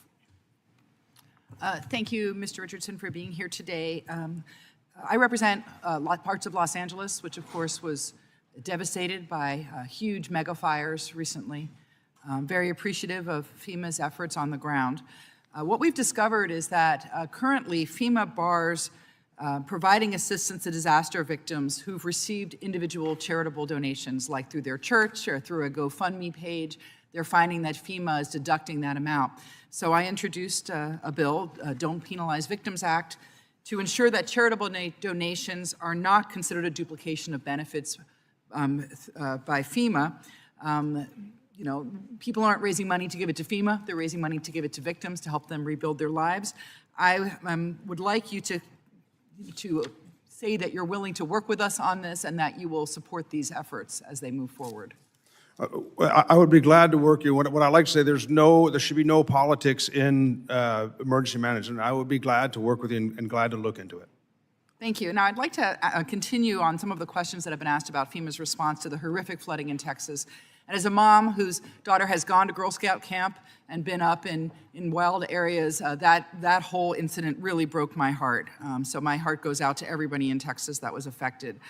Thank you, Mr. Richardson, for being here today. I represent parts of Los Angeles, which of course was devastated by huge mega fires recently. Very appreciative of FEMA's efforts on the ground. What we've discovered is that currently FEMA bars providing assistance to disaster victims who've received individual charitable donations, like through their church or through a GoFundMe page. They're finding that FEMA is deducting that amount. So I introduced a bill, Don't Penalize Victims Act, to ensure that charitable donations are not considered a duplication of benefits by FEMA. People aren't raising money to give it to FEMA, they're raising money to give it to victims to help them rebuild their lives. I would like you to say that you're willing to work with us on this and that you will support these efforts as they move forward. I would be glad to work you. What I like to say, there should be no politics in emergency management. I would be glad to work with you and glad to look into it. Thank you. Now, I'd like to continue on some of the questions that have been asked about FEMA's response to the horrific flooding in Texas. And as a mom whose daughter has gone to Girl Scout camp and been up in wild areas, that whole incident really broke my heart. So my heart goes out to everybody in Texas that was affected.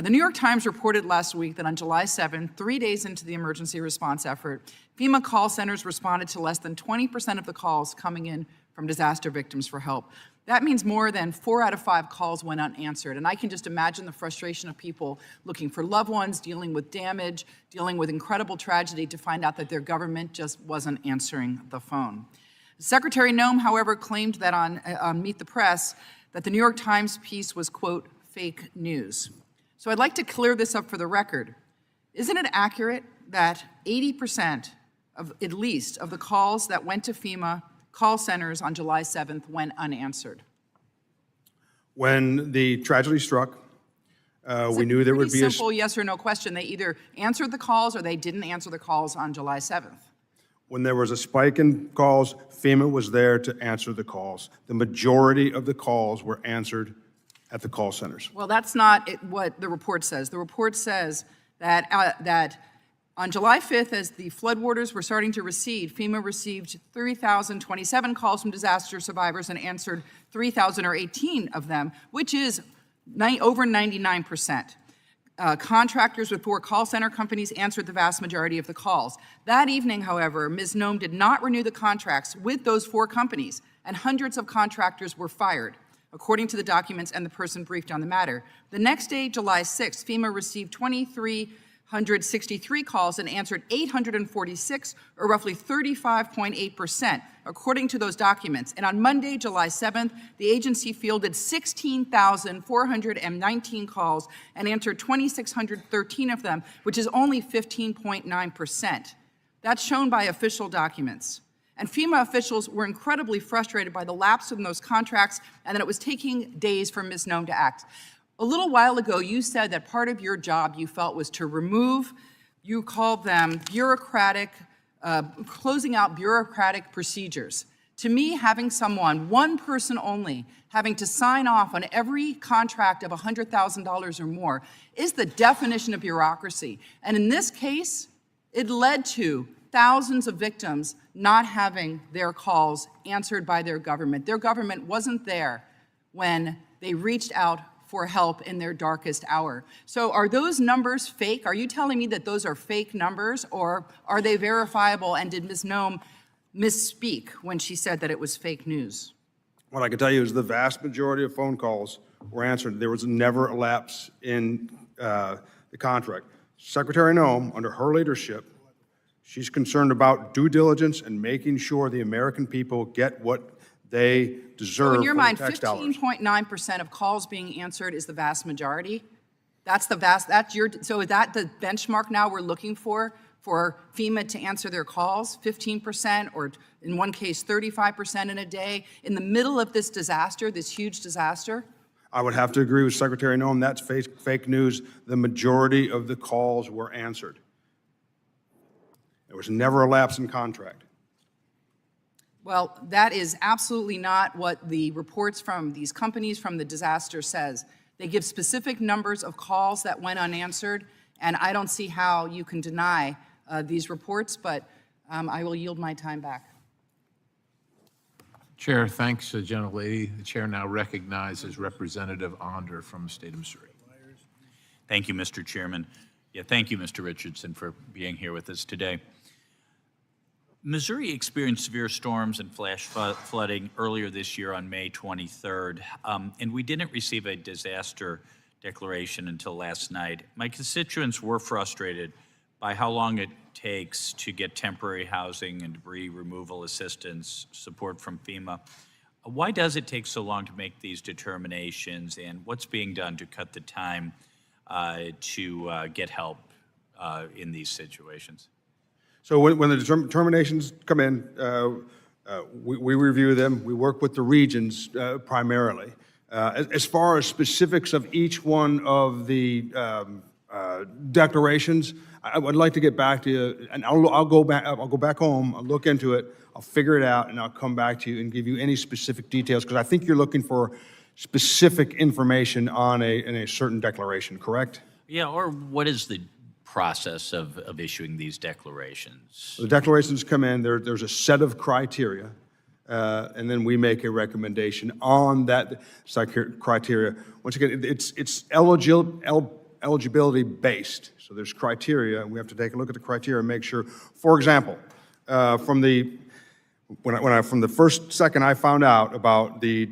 The New York Times reported last week that on July 7th, 3 days into the emergency response effort, FEMA call centers responded to less than 20% of the calls coming in from disaster victims for help. That means more than 4 out of 5 calls went unanswered. And I can just imagine the frustration of people looking for loved ones, dealing with damage, dealing with incredible tragedy to find out that their government just wasn't answering the phone. Secretary Noem, however, claimed that on Meet the Press that the New York Times piece was, quote, fake news. So I'd like to clear this up for the record. Isn't it accurate that 80% at least of the calls that went to FEMA call centers on July 7th went unanswered? When the tragedy struck, we knew there would be a simple yes or no question. They either answered the calls or they didn't answer the calls on July 7th. When there was a spike in calls, FEMA was there to answer the calls. The majority of the calls were answered at the call centers. Well, that's not what the report says. The report says that on July 5th, as the floodwaters were starting to recede, FEMA received 3,027 calls from disaster survivors and answered 3,018 of them, which is over 99%. Contractors with 4 call center companies answered the vast majority of the calls. That evening, however, Ms. Noem did not renew the contracts with those 4 companies, and hundreds of contractors were fired, according to the documents and the person briefed on the matter. The next day, July 6th, FEMA received 2,363 calls and answered 846, or roughly 35.8%, according to those documents. And on Monday, July 7th, the agency fielded 16,419 calls and answered 2,613 of them, which is only 15.9%. That's shown by official documents. And FEMA officials were incredibly frustrated by the lapse in those contracts and that it was taking days for Ms. Noem to act. A little while ago, you said that part of your job you felt was to remove, you called them bureaucratic, closing out bureaucratic procedures. To me, having someone, one person only, having to sign off on every contract of $100,000 or more is the definition of bureaucracy. And in this case, it led to thousands of victims not having their calls answered by their government. Their government wasn't there when they reached out for help in their darkest hour. So are those numbers fake? Are you telling me that those are fake numbers, or are they verifiable, and did Ms. Noem misspeak when she said that it was fake news? What I can tell you is the vast majority of phone calls were answered. There was never a lapse in the contract. Secretary Noem, under her leadership, she's concerned about due diligence and making sure the American people get what they deserve. So in your for mind, the tax dollars. 15.9% of calls being answered is the vast majority? So is that the benchmark now we're looking for FEMA to answer their calls? 15%, or in one case, 35% in a day, in the middle of this disaster, this huge disaster? I would have to agree with Secretary Noem. That's fake news. The majority of the calls were answered. There was never a lapse in contract. Well, that is absolutely not what the reports from these companies from the disaster says. They give specific numbers of calls that went unanswered, and I don't see how you can deny these reports, but I will yield my time back. Chair, thanks, gentlelady. The chair now recognizes Representative Onder from the state of Missouri. Thank you, Mr. Chairman. Yeah, thank you, Mr. Richardson, for being here with us today. Missouri experienced severe storms and flash flooding earlier this year on May 23rd, and we didn't receive a disaster declaration until last night. My constituents were frustrated by how long it takes to get temporary housing and debris removal assistance support from FEMA. Why does it take so long to make these determinations, and what's being done to cut the time to get help in these situations? So when the determinations come in, we review them. We work with the regions primarily. As far as specifics of each one of the declarations, I would like to get back to you, and I'll go back home, I'll look into it, I'll figure it out, and I'll come back to you and give you any specific details, because I think you're looking for specific information on a certain declaration, correct? Yeah, or what is the process of issuing these declarations? The declarations come in, there's a set of criteria, and then we make a recommendation on that criteria. Once again, it's eligibility based. So there's criteria, and we have to take a look at the criteria and make sure. For example, from the first second I found out about the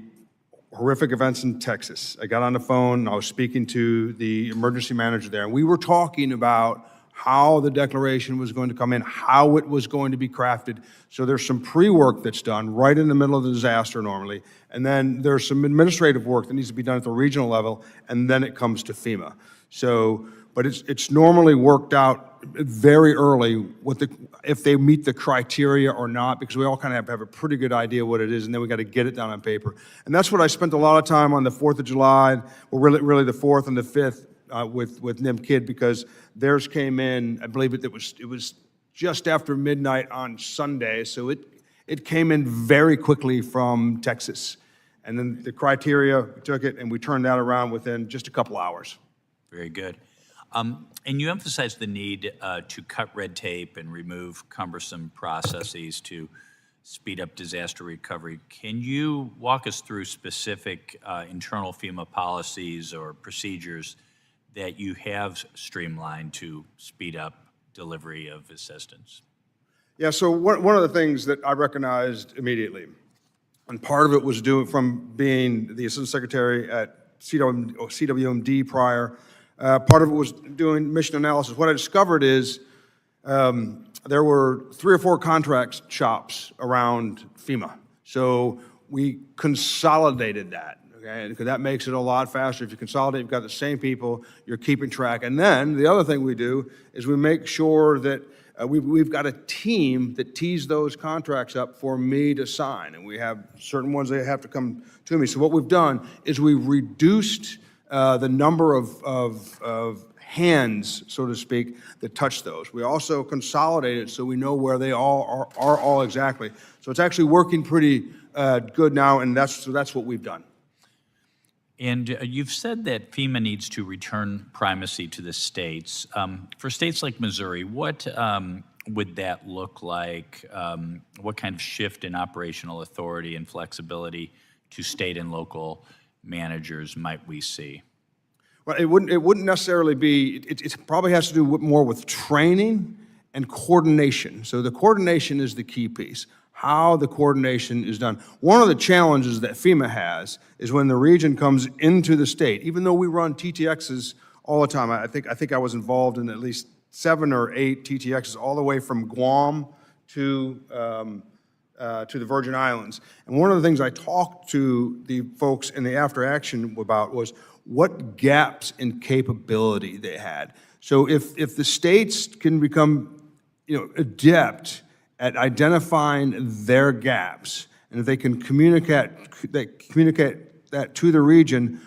horrific events in Texas, I got on the phone, I was speaking to the emergency manager there, and we were talking about how the declaration was going to come in, how it was going to be crafted. So there's some pre-work that's done right in the middle of the disaster normally, and then there's some administrative work that needs to be done at the regional level, and then it comes to FEMA. So, but it's normally worked out very early if they meet the criteria or not, because we all kind of have a pretty good idea what it is, and then we got to get it down on paper. And that's what I spent a lot of time on the 4th of July, or really the 4th and the 5th with NIM Kid, because theirs came in, I believe it was just after midnight on Sunday, so it came in very quickly from Texas. And then the criteria, we took it and we turned that around within just a couple hours. Very good. And you emphasize the need to cut red tape and remove cumbersome processes to speed up disaster recovery. Can you walk us through specific internal FEMA policies or procedures that you have streamlined to speed up delivery of assistance? Yeah, so one of the things that I recognized immediately, and part of it was from being the Assistant Secretary at CWMD prior, part of it was doing mission analysis. What I discovered is there were 3 or 4 contract shops around FEMA. So we consolidated that, okay? Because that makes it a lot faster. If you consolidate, you've got the same people, you're keeping track. And then the other thing we do is we make sure that we've got a team that tees those contracts up for me to sign. And we have certain ones that have to come to me. So what we've done is we've reduced the number of hands, so to speak, that touch those. We also consolidate it so we know where they all are all exactly. So it's actually working pretty good now, and that's what we've done. And you've said that FEMA needs to return primacy to the states. For states like Missouri, what would that look like? What kind of shift in operational authority and flexibility to state and local managers might we see? Well, it wouldn't necessarily be, it probably has to do more with training and coordination. So the coordination is the key piece, how the coordination is done. One of the challenges that FEMA has is when the region comes into the state, even though we run TTXs all the time, I think I was involved in at least 7 or 8 TTXs all the way from Guam to the Virgin Islands. And one of the things I talked to the folks in the after action about was what gaps in capability they had. So if the states can become, adept at identifying their gaps, and if they can communicate that to the region,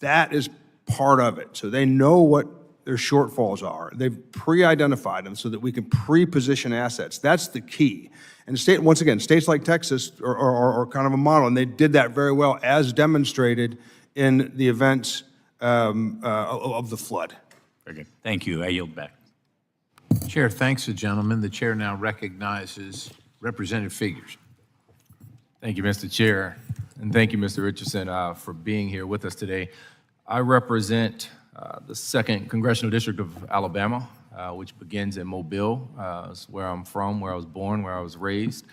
that is part of it. So they know what their shortfalls are. They've pre-identified them so that we can pre-position assets. That's the key. And once again, states like Texas are kind of a model, and they did that very well, as demonstrated in the events of the flood. Very good. Thank you. I yield back. Chair thanks the gentleman. The chair now recognizes Representative Figures. Thank you, Mr. Chair, and thank you, Mr. Richardson, for being here with us today. I represent the 2nd Congressional District of Alabama, which begins in Mobile. It's where I'm from, where I was born, where I was raised.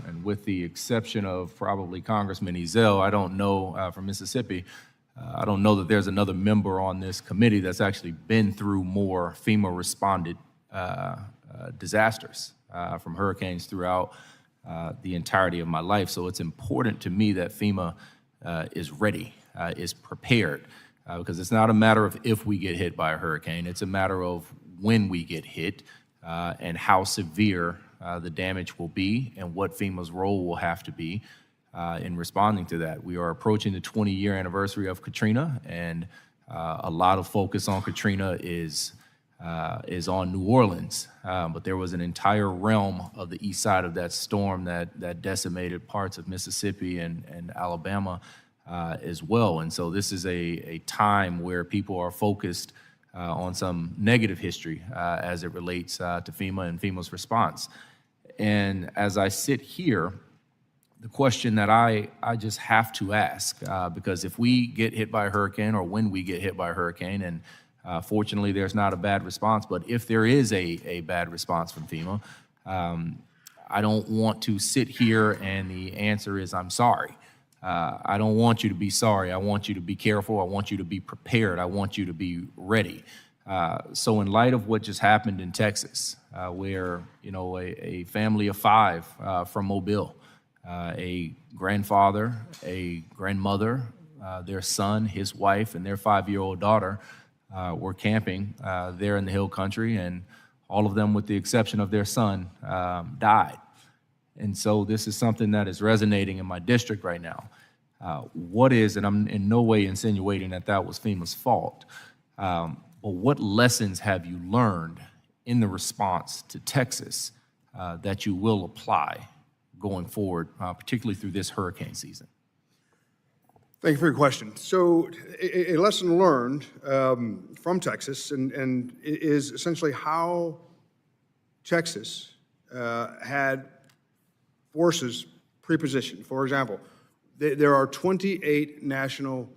And with the exception of probably Congressman Ezell, I don't know, from Mississippi, I don't know that there's another member on this committee that's actually been through more FEMA-responded disasters from hurricanes throughout the entirety of my life. So it's important to me that FEMA is ready, is prepared, because it's not a matter of if we get hit by a hurricane, it's a matter of when we get hit and how severe the damage will be and what FEMA's role will have to be in responding to that. We are approaching the 20-year anniversary of Katrina, and a lot of focus on Katrina is on New Orleans, but there was an entire realm of the east side of that storm that decimated parts of Mississippi and Alabama as well. And so this is a time where people are focused on some negative history as it relates to FEMA and FEMA's response. And as I sit here, the question that I just have to ask, because if we get hit by a hurricane or when we get hit by a hurricane, and fortunately there's not a bad response, but if there is a bad response from FEMA, I don't want to sit here and the answer is I'm sorry. I don't want you to be sorry. I want you to be careful. I want you to be prepared. I want you to be ready. So in light of what just happened in Texas, where a family of 5 from Mobile, a grandfather, a grandmother, their son, his wife, and their 5-year-old daughter were camping there in the hill country, and all of them, with the exception of their son, died. And so this is something that is resonating in my district right now. And I'm in no way insinuating that was FEMA's fault, but what lessons have you learned in the response to Texas that you will apply going forward, particularly through this hurricane season? Thank you for your question. So a lesson learned from Texas and is essentially how Texas had forces pre-positioned. For example, there are 28 national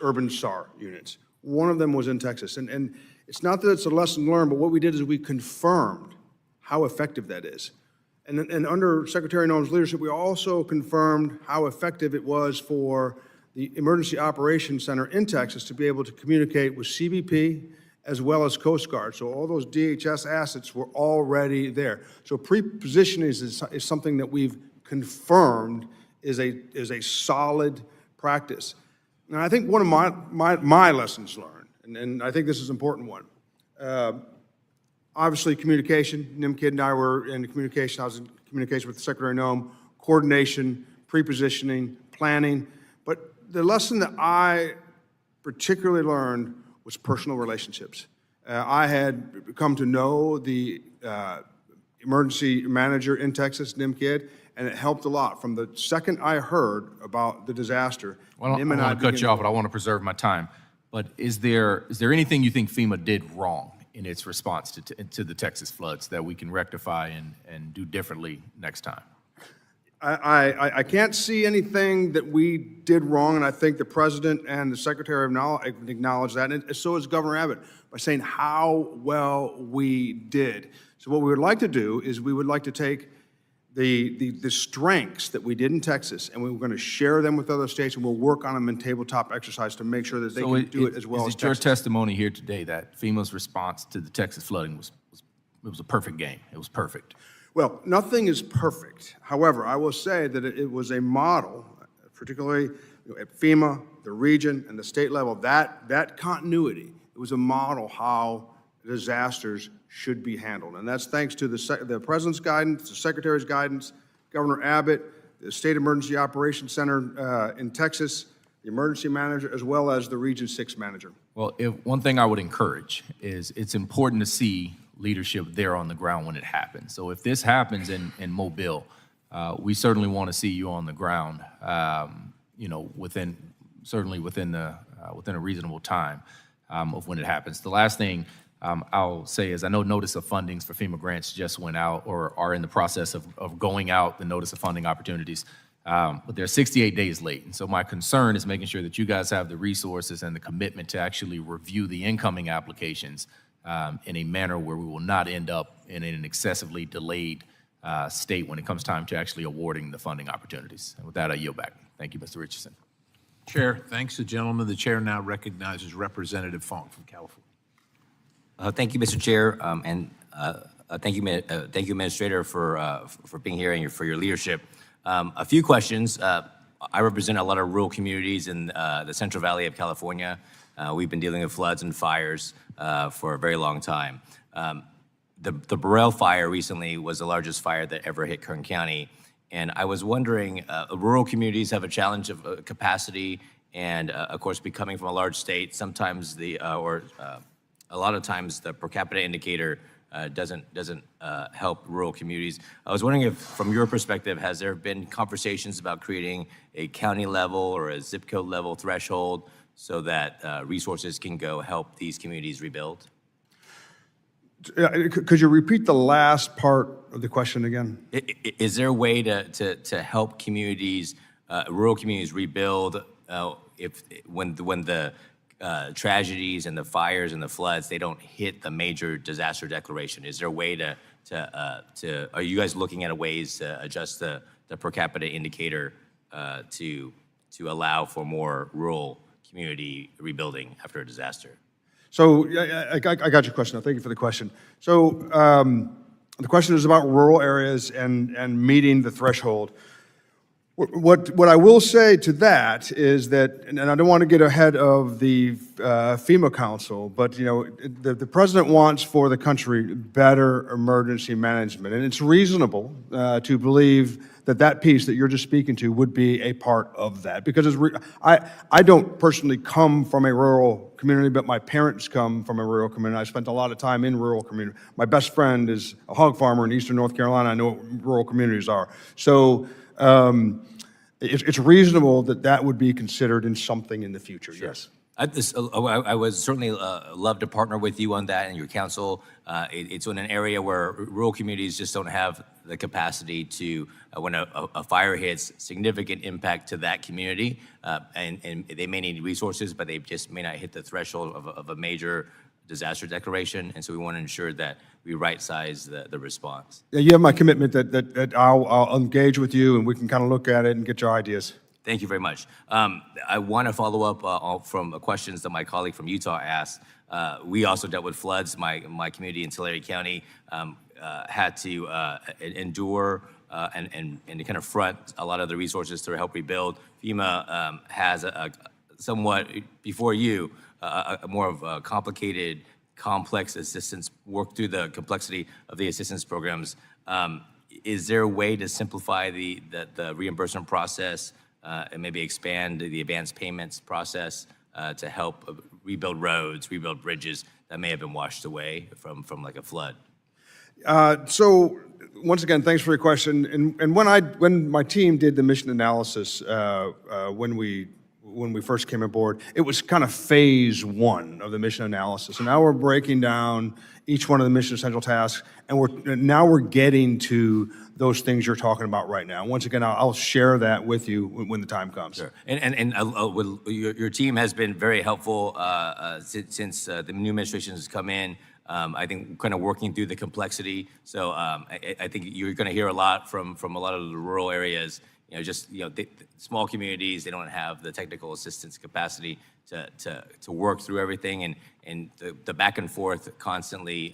urban SAR units. One of them was in Texas. And it's not that it's a lesson learned, but what we did is we confirmed how effective that is. And under Secretary Noem's leadership, we also confirmed how effective it was for the Emergency Operations Center in Texas to be able to communicate with CBP as well as Coast Guard. So all those DHS assets were already there. So pre-positioning is something that we've confirmed is a solid practice. And I think one of my lessons learned, and I think this is an important one, obviously communication. Nimkid and I were in communication. I was in communication with Secretary Noem, coordination, pre-positioning, planning. But the lesson that I particularly learned was personal relationships. I had come to know the emergency manager in Texas, Nimkid, and it helped a lot. From the second I heard about the disaster, Well, I don't want to cut you off, but I want to preserve my time. But is there anything you think FEMA did wrong in its response to the Texas floods that we can rectify and do differently next time? I can't see anything that we did wrong, and I think the President and the Secretary have acknowledged that, and so is Governor Abbott, by saying how well we did. So what we would like to do is we would like to take the strengths that we did in Texas, and we're going to share them with other states, and we'll work on them in tabletop exercise to make sure that they can do it as well as Is it your Texas. testimony here today that FEMA's response to the Texas flooding was a perfect game? It was perfect. Well, nothing is perfect. However, I will say that it was a model, particularly at FEMA, the region, and the state level, that continuity. It was a model how disasters should be handled. And that's thanks to the President's guidance, the Secretary's guidance, Governor Abbott, the State Emergency Operations Center in Texas, the emergency manager, as well as the Region 6 manager. Well, one thing I would encourage is it's important to see leadership there on the ground when it happens. So if this happens in Mobile, we certainly want to see you on the ground, within a reasonable time of when it happens. The last thing I'll say is I know notice of fundings for FEMA grants just went out or are in the process of going out, the notice of funding opportunities, but they're 68 days late. And so my concern is making sure that you guys have the resources and the commitment to actually review the incoming applications in a manner where we will not end up in an excessively delayed state when it comes time to actually awarding the funding opportunities. And with that, I yield back. Thank you, Mr. Richardson. Chair, thanks to the gentleman. The chair now recognizes Representative Fong from California. Thank you, Mr. Chair, and thank you, Administrator, for being here and for your leadership. A few questions. I represent a lot of rural communities in the Central Valley of California. We've been dealing with floods and fires for a very long time. The Burrell fire recently was the largest fire that ever hit Kern County, and I was wondering, rural communities have a challenge of capacity, and of course, coming from a large state, sometimes a lot of times the per capita indicator doesn't help rural communities. I was wondering if, from your perspective, has there been conversations about creating a county level or a zip code level threshold so that resources can go help these communities rebuild? Could you repeat the last part of the question again? Is there a way to help communities, rural communities, rebuild when the tragedies and the fires and the floods, they don't hit the major disaster declaration? Is there a way are you guys looking at ways to adjust the per capita indicator to allow for more rural community rebuilding after a disaster? So I got your question. Thank you for the question. So the question is about rural areas and meeting the threshold. What I will say to that is that, and I don't want to get ahead of the FEMA Council, but the president wants for the country better emergency management, and it's reasonable to believe that piece that you're just speaking to would be a part of that. Because I don't personally come from a rural community, but my parents come from a rural community. I spent a lot of time in rural community. My best friend is a hog farmer in eastern North Carolina. I know what rural communities are. So it's reasonable that would be considered in something in the future, sure. Yes. I would certainly love to partner with you on that and your council. It's in an area where rural communities just don't have the capacity to, when a fire hits, significant impact to that community, and they may need resources, but they just may not hit the threshold of a major disaster declaration, and so we want to ensure that we right-size the response. Yeah, you have my commitment that I'll engage with you, and we can kind of look at it and get your ideas. Thank you very much. I want to follow up from questions that my colleague from Utah asked. We also dealt with floods. My community in Tulare County had to endure and kind of front a lot of the resources to help rebuild. FEMA has a somewhat, before you, a more of a complicated, complex assistance, work through the complexity of the assistance programs. Is there a way to simplify the reimbursement process and maybe expand the advance payments process to help rebuild roads, rebuild bridges that may have been washed away from like a flood? So once again, thanks for your question. And when my team did the mission analysis, when we first came aboard, it was kind of phase one of the mission analysis. And now we're breaking down each one of the mission essential tasks, and we're getting to those things you're talking about right now. Once again, I'll share that with you when the time comes. Sure. And your team has been very helpful since the new administration has come in. I think kind of working through the complexity. So I think you're going to hear a lot from a lot of the rural areas. Small communities, they don't have the technical assistance capacity to work through everything, and the back and forth constantly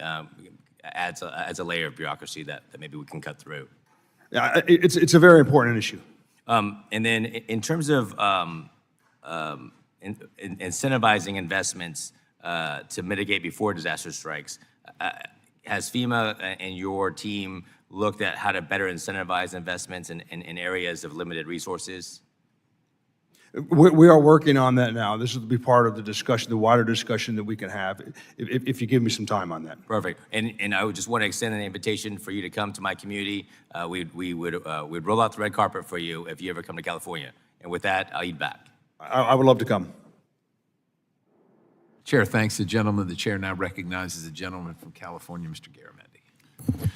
adds a layer of bureaucracy that maybe we can cut through. Yeah, it's a very important issue. And then in terms of incentivizing investments to mitigate before disaster strikes, has FEMA and your team looked at how to better incentivize investments in areas of limited resources? We are working on that now. This will be part of the discussion, the wider discussion that we can have, if you give me some time on that. Perfect. And I would just want to extend an invitation for you to come to my community. We'd roll out the red carpet for you if you ever come to California. And with that, I'll eat back. I would love to come. Chair thanks the gentleman. The chair now recognizes the gentleman from California, Mr. Garamendi.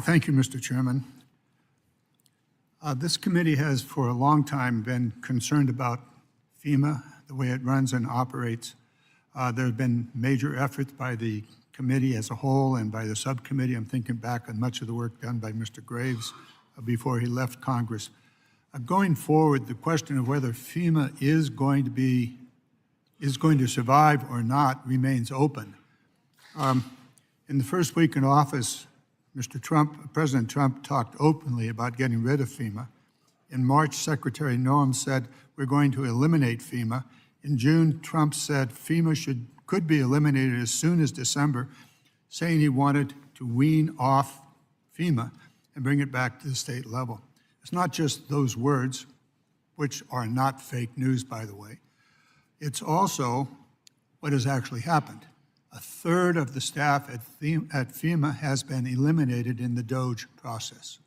Thank you, Mr. Chairman. This committee has for a long time been concerned about FEMA, the way it runs and operates. There have been major efforts by the committee as a whole and by the subcommittee. I'm thinking back on much of the work done by Mr. Graves before he left Congress. Going forward, the question of whether FEMA is going to survive or not remains open. In the first week in office, President Trump talked openly about getting rid of FEMA. In March, Secretary Noem said, we're going to eliminate FEMA. In June, Trump said FEMA could be eliminated as soon as December, saying he wanted to wean off FEMA and bring it back to the state level. It's not just those words, which are not fake news, by the way. It's also what has actually happened. A third of the staff at FEMA has been eliminated in the DOGE process.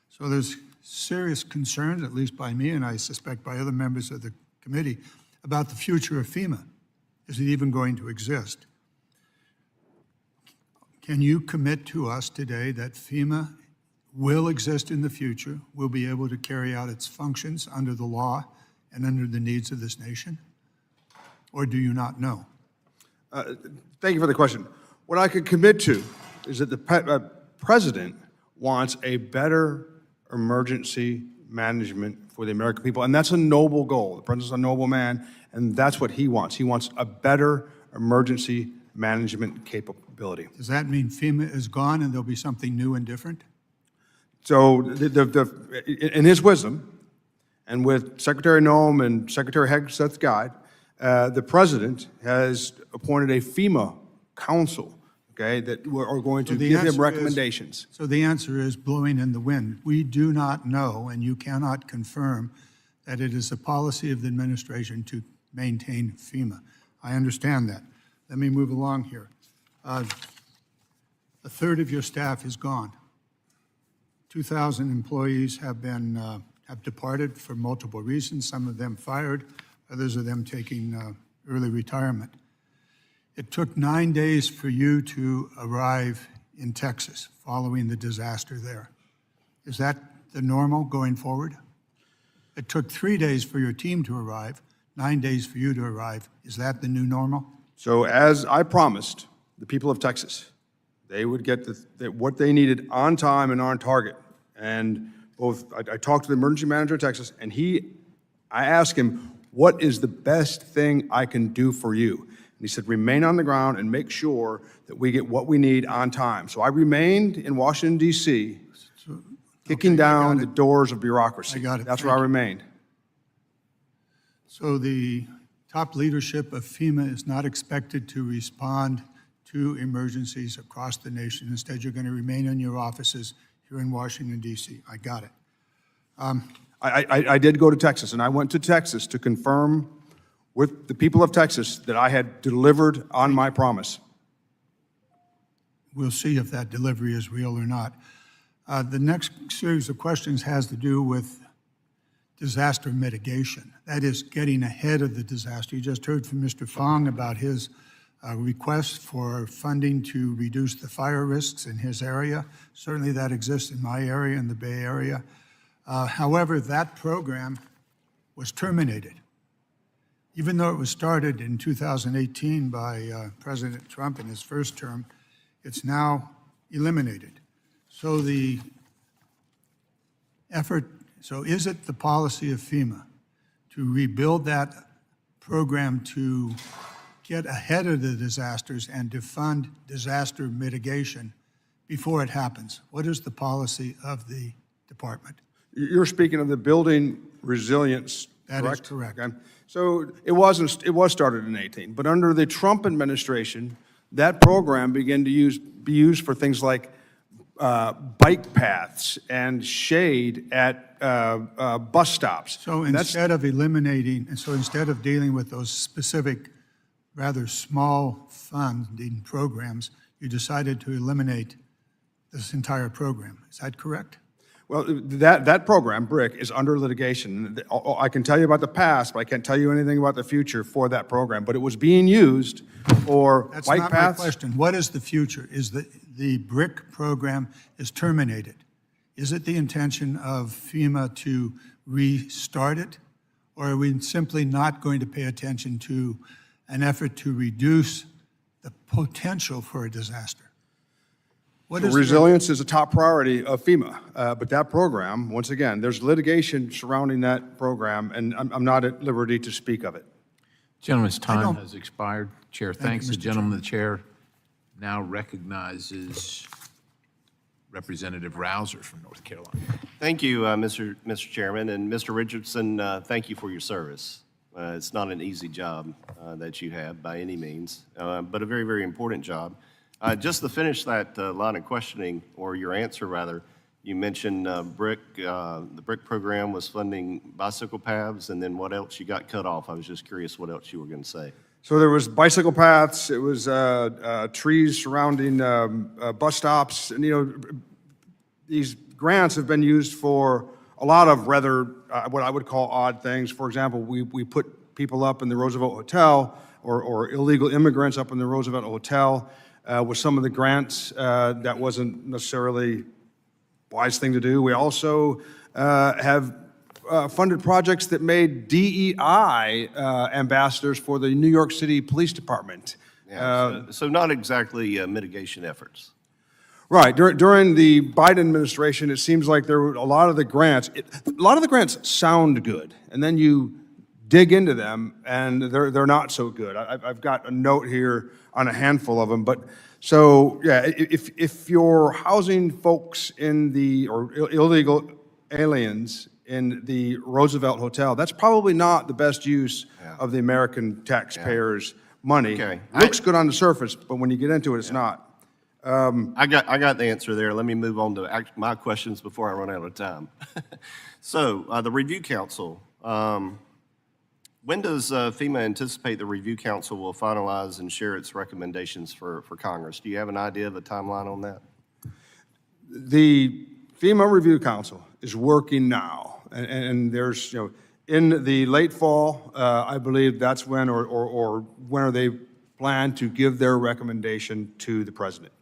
So there's serious concerns, at least by me and I suspect by other members of the committee, about the future of FEMA. Is it even going to exist? Can you commit to us today that FEMA will exist in the future, will be able to carry out its functions under the law and under the needs of this nation? Or do you not know? Thank you for the question. What I could commit to is that the president wants a better emergency management for the American people, and that's a noble goal. The president's a noble man, and that's what he wants. He wants a better emergency management capability. Does that mean FEMA is gone and there'll be something new and different? So in his wisdom, and with Secretary Noem and Secretary Hegseth's guide, the president has appointed a FEMA council, okay, that are going to give him recommendations. So the answer is blowing in the wind. We do not know, and you cannot confirm, that it is a policy of the administration to maintain FEMA. I understand that. Let me move along here. A third of your staff is gone. 2,000 employees have departed for multiple reasons, some of them fired, others of them taking early retirement. It took 9 days for you to arrive in Texas following the disaster there. Is that the normal going forward? It took 3 days for your team to arrive, 9 days for you to arrive. Is that the new normal? So as I promised the people of Texas, they would get what they needed on time and on target. And I talked to the emergency manager of Texas, and he I asked him, what is the best thing I can do for you? And he said, remain on the ground and make sure that we get what we need on time. So I remained in Washington, D.C., kicking down the doors of bureaucracy. I got it. That's where I remained. So the top leadership of FEMA is not expected to respond to emergencies across the nation. Instead, you're going to remain in your offices here in Washington, D.C. I got it. I did go to Texas, and I went to Texas to confirm with the people of Texas that I had delivered on my promise. We'll see if that delivery is real or not. The next series of questions has to do with disaster mitigation. That is, getting ahead of the disaster. You just heard from Mr. Fong about his request for funding to reduce the fire risks in his area. Certainly that exists in my area, in the Bay Area. However, that program was terminated. Even though it was started in 2018 by President Trump in his first term, it's now eliminated. So the effort, so is it the policy of FEMA to rebuild that program to get ahead of the disasters and to fund disaster mitigation before it happens? What is the policy of the department? You're speaking of the building resilience, correct? That is correct. Okay. So it was started in 18, but under the Trump administration, that program began to be used for things like bike paths and shade at bus stops. So instead of dealing with those specific, rather small funding programs, you decided to eliminate this entire program. Is that correct? Well, that program, BRIC, is under litigation. I can tell you about the past, but I can't tell you anything about the future for that program. But it was being used for That's bike not paths. my question. What is the future? Is the BRIC program is terminated? Is it the intention of FEMA to restart it? Or are we simply not going to pay attention to an effort to reduce the potential for a disaster? What is Resilience is a top priority of FEMA, but that program, once again, there's litigation surrounding that program, and I'm not at liberty to speak of it. Gentleman's time has expired. Chair Thank you, thanks the Mr. gentleman. The chair now recognizes Representative Rouser from North Carolina. Thank you, Mr. Chairman, and Mr. Richardson, thank you for your service. It's not an easy job that you have by any means, but a very, very important job. Just to finish that line of questioning, or your answer rather, you mentioned BRIC, the BRIC program was funding bicycle paths, and then what else you got cut off? I was just curious what else you were going to say. So there was bicycle paths, it was trees surrounding bus stops, and these grants have been used for a lot of rather what I would call odd things. For example, we put people up in the Roosevelt Hotel, or illegal immigrants up in the Roosevelt Hotel. With some of the grants, that wasn't necessarily a wise thing to do. We also have funded projects that made DEI ambassadors for the New York City Police Department. Yeah, so not exactly mitigation efforts. Right. During the Biden administration, it seems like there were a lot of the grants. A lot of the grants sound good, and then you dig into them, and they're not so good. I've got a note here on a handful of them, but so yeah, if you're housing folks in or illegal aliens in the Roosevelt Hotel, that's probably not the best use of the American taxpayers' money. Okay. Looks good on the surface, but when you get into it, it's not. I got the answer there. Let me move on to my questions before I run out of time. So the Review Council. When does FEMA anticipate the Review Council will finalize and share its recommendations for Congress? Do you have an idea of a timeline on that? The FEMA Review Council is working now, and there's, in the late fall, I believe that's when, or when are they plan to give their recommendation to the president.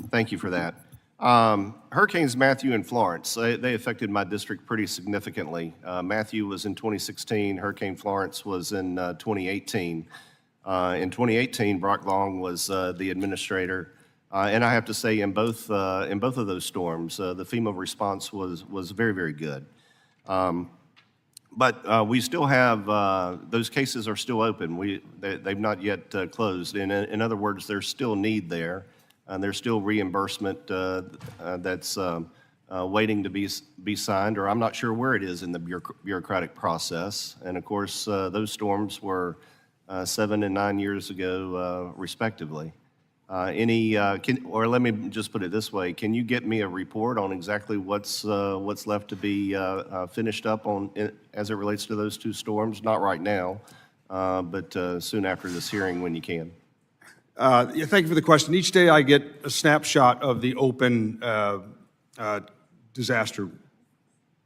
Thank you for that. Hurricanes Matthew and Florence, they affected my district pretty significantly. Matthew was in 2016, Hurricane Florence was in 2018. In 2018, Brock Long was the administrator, and I have to say in both of those storms, the FEMA response was very, very good. But we still have, those cases are still open. They've not yet closed. In other words, there's still need there, and there's still reimbursement that's waiting to be signed, or I'm not sure where it is in the bureaucratic process. And of course, those storms were 7 and 9 years ago, respectively. Or let me just put it this way: can you get me a report on exactly what's left to be finished up on as it relates to those two storms? Not right now, but soon after this hearing, when you can. Yeah, thank you for the question. Each day I get a snapshot of the open disaster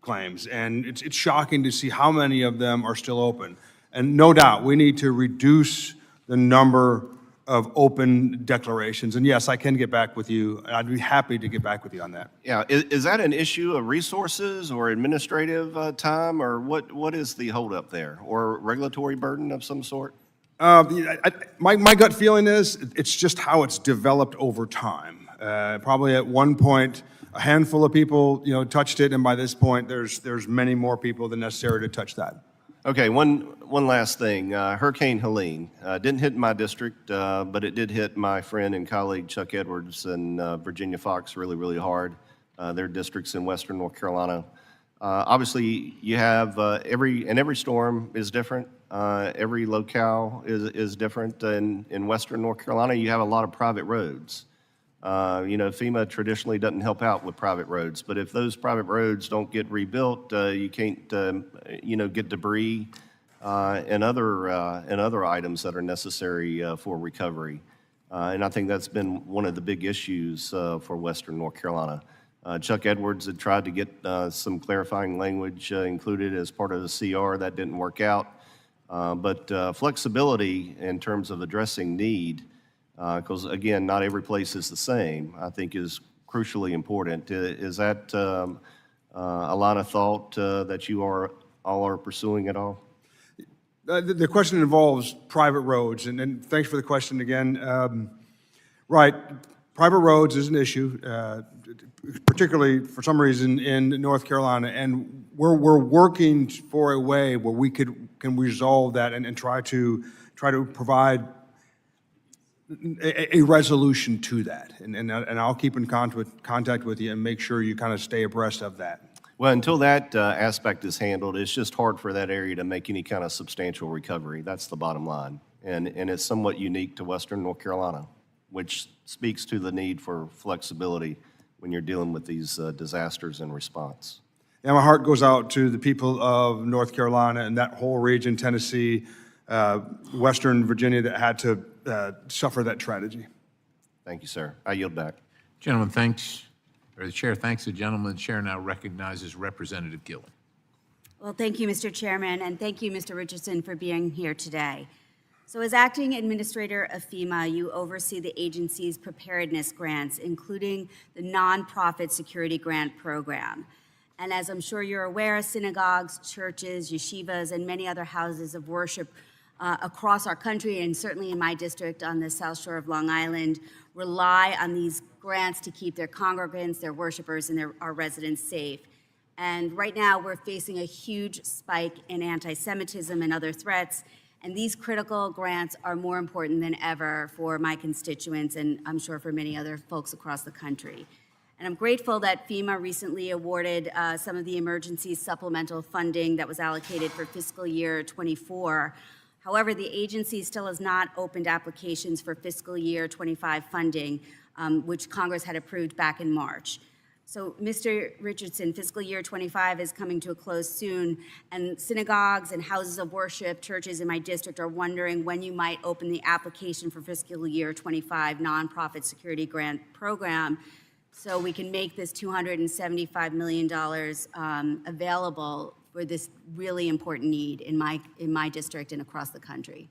claims, and it's shocking to see how many of them are still open. And no doubt, we need to reduce the number of open declarations. And yes, I can get back with you. I'd be happy to get back with you on that. Yeah, is that an issue of resources or administrative time, or what is the holdup there, or regulatory burden of some sort? My gut feeling is it's just how it's developed over time. Probably at one point, a handful of people, touched it, and by this point, there's many more people than necessary to touch that. Okay, one last thing. Hurricane Helene didn't hit my district, but it did hit my friend and colleague Chuck Edwards and Virginia Fox really, really hard. Their districts in western North Carolina. Obviously, you have every storm is different. Every locale is different. In western North Carolina, you have a lot of private roads. FEMA traditionally doesn't help out with private roads, but if those private roads don't get rebuilt, you can't, get debris and other items that are necessary for recovery. And I think that's been one of the big issues for Western North Carolina. Chuck Edwards had tried to get some clarifying language included as part of the CR. That didn't work out. But flexibility in terms of addressing need, because again, not every place is the same, I think is crucially important. Is that a line of thought that you all are pursuing at all? The question involves private roads, and thanks for the question again. Right, private roads is an issue, particularly for some reason in North Carolina, and we're working for a way where we can resolve that and try to provide a resolution to that, and I'll keep in contact with you and make sure you kind of stay abreast of that. Well, until that aspect is handled, it's just hard for that area to make any kind of substantial recovery. That's the bottom line, and it's somewhat unique to Western North Carolina, which speaks to the need for flexibility when you're dealing with these disasters and response. Yeah, my heart goes out to the people of North Carolina and that whole region, Tennessee, Western Virginia, that had to suffer that tragedy. Thank you, sir. I yield back. Gentleman, thanks. Or the chair thanks the gentleman. The chair now recognizes Representative Gill. Well, thank you, Mr. Chairman, and thank you, Mr. Richardson, for being here today. So as acting administrator of FEMA, you oversee the agency's preparedness grants, including the nonprofit security grant program. And as I'm sure you're aware, synagogues, churches, yeshivas, and many other houses of worship across our country, and certainly in my district on the South Shore of Long Island, rely on these grants to keep their congregants, their worshipers, and our residents safe. And right now, we're facing a huge spike in anti-Semitism and other threats, and these critical grants are more important than ever for my constituents, and I'm sure for many other folks across the country. And I'm grateful that FEMA recently awarded some of the emergency supplemental funding that was allocated for fiscal year 24. However, the agency still has not opened applications for fiscal year 25 funding, which Congress had approved back in March. So, Mr. Richardson, fiscal year 25 is coming to a close soon, and synagogues and houses of worship, churches in my district are wondering when you might open the application for fiscal year 25 nonprofit security grant program so we can make this $275 million available for this really important need in my district and across the country.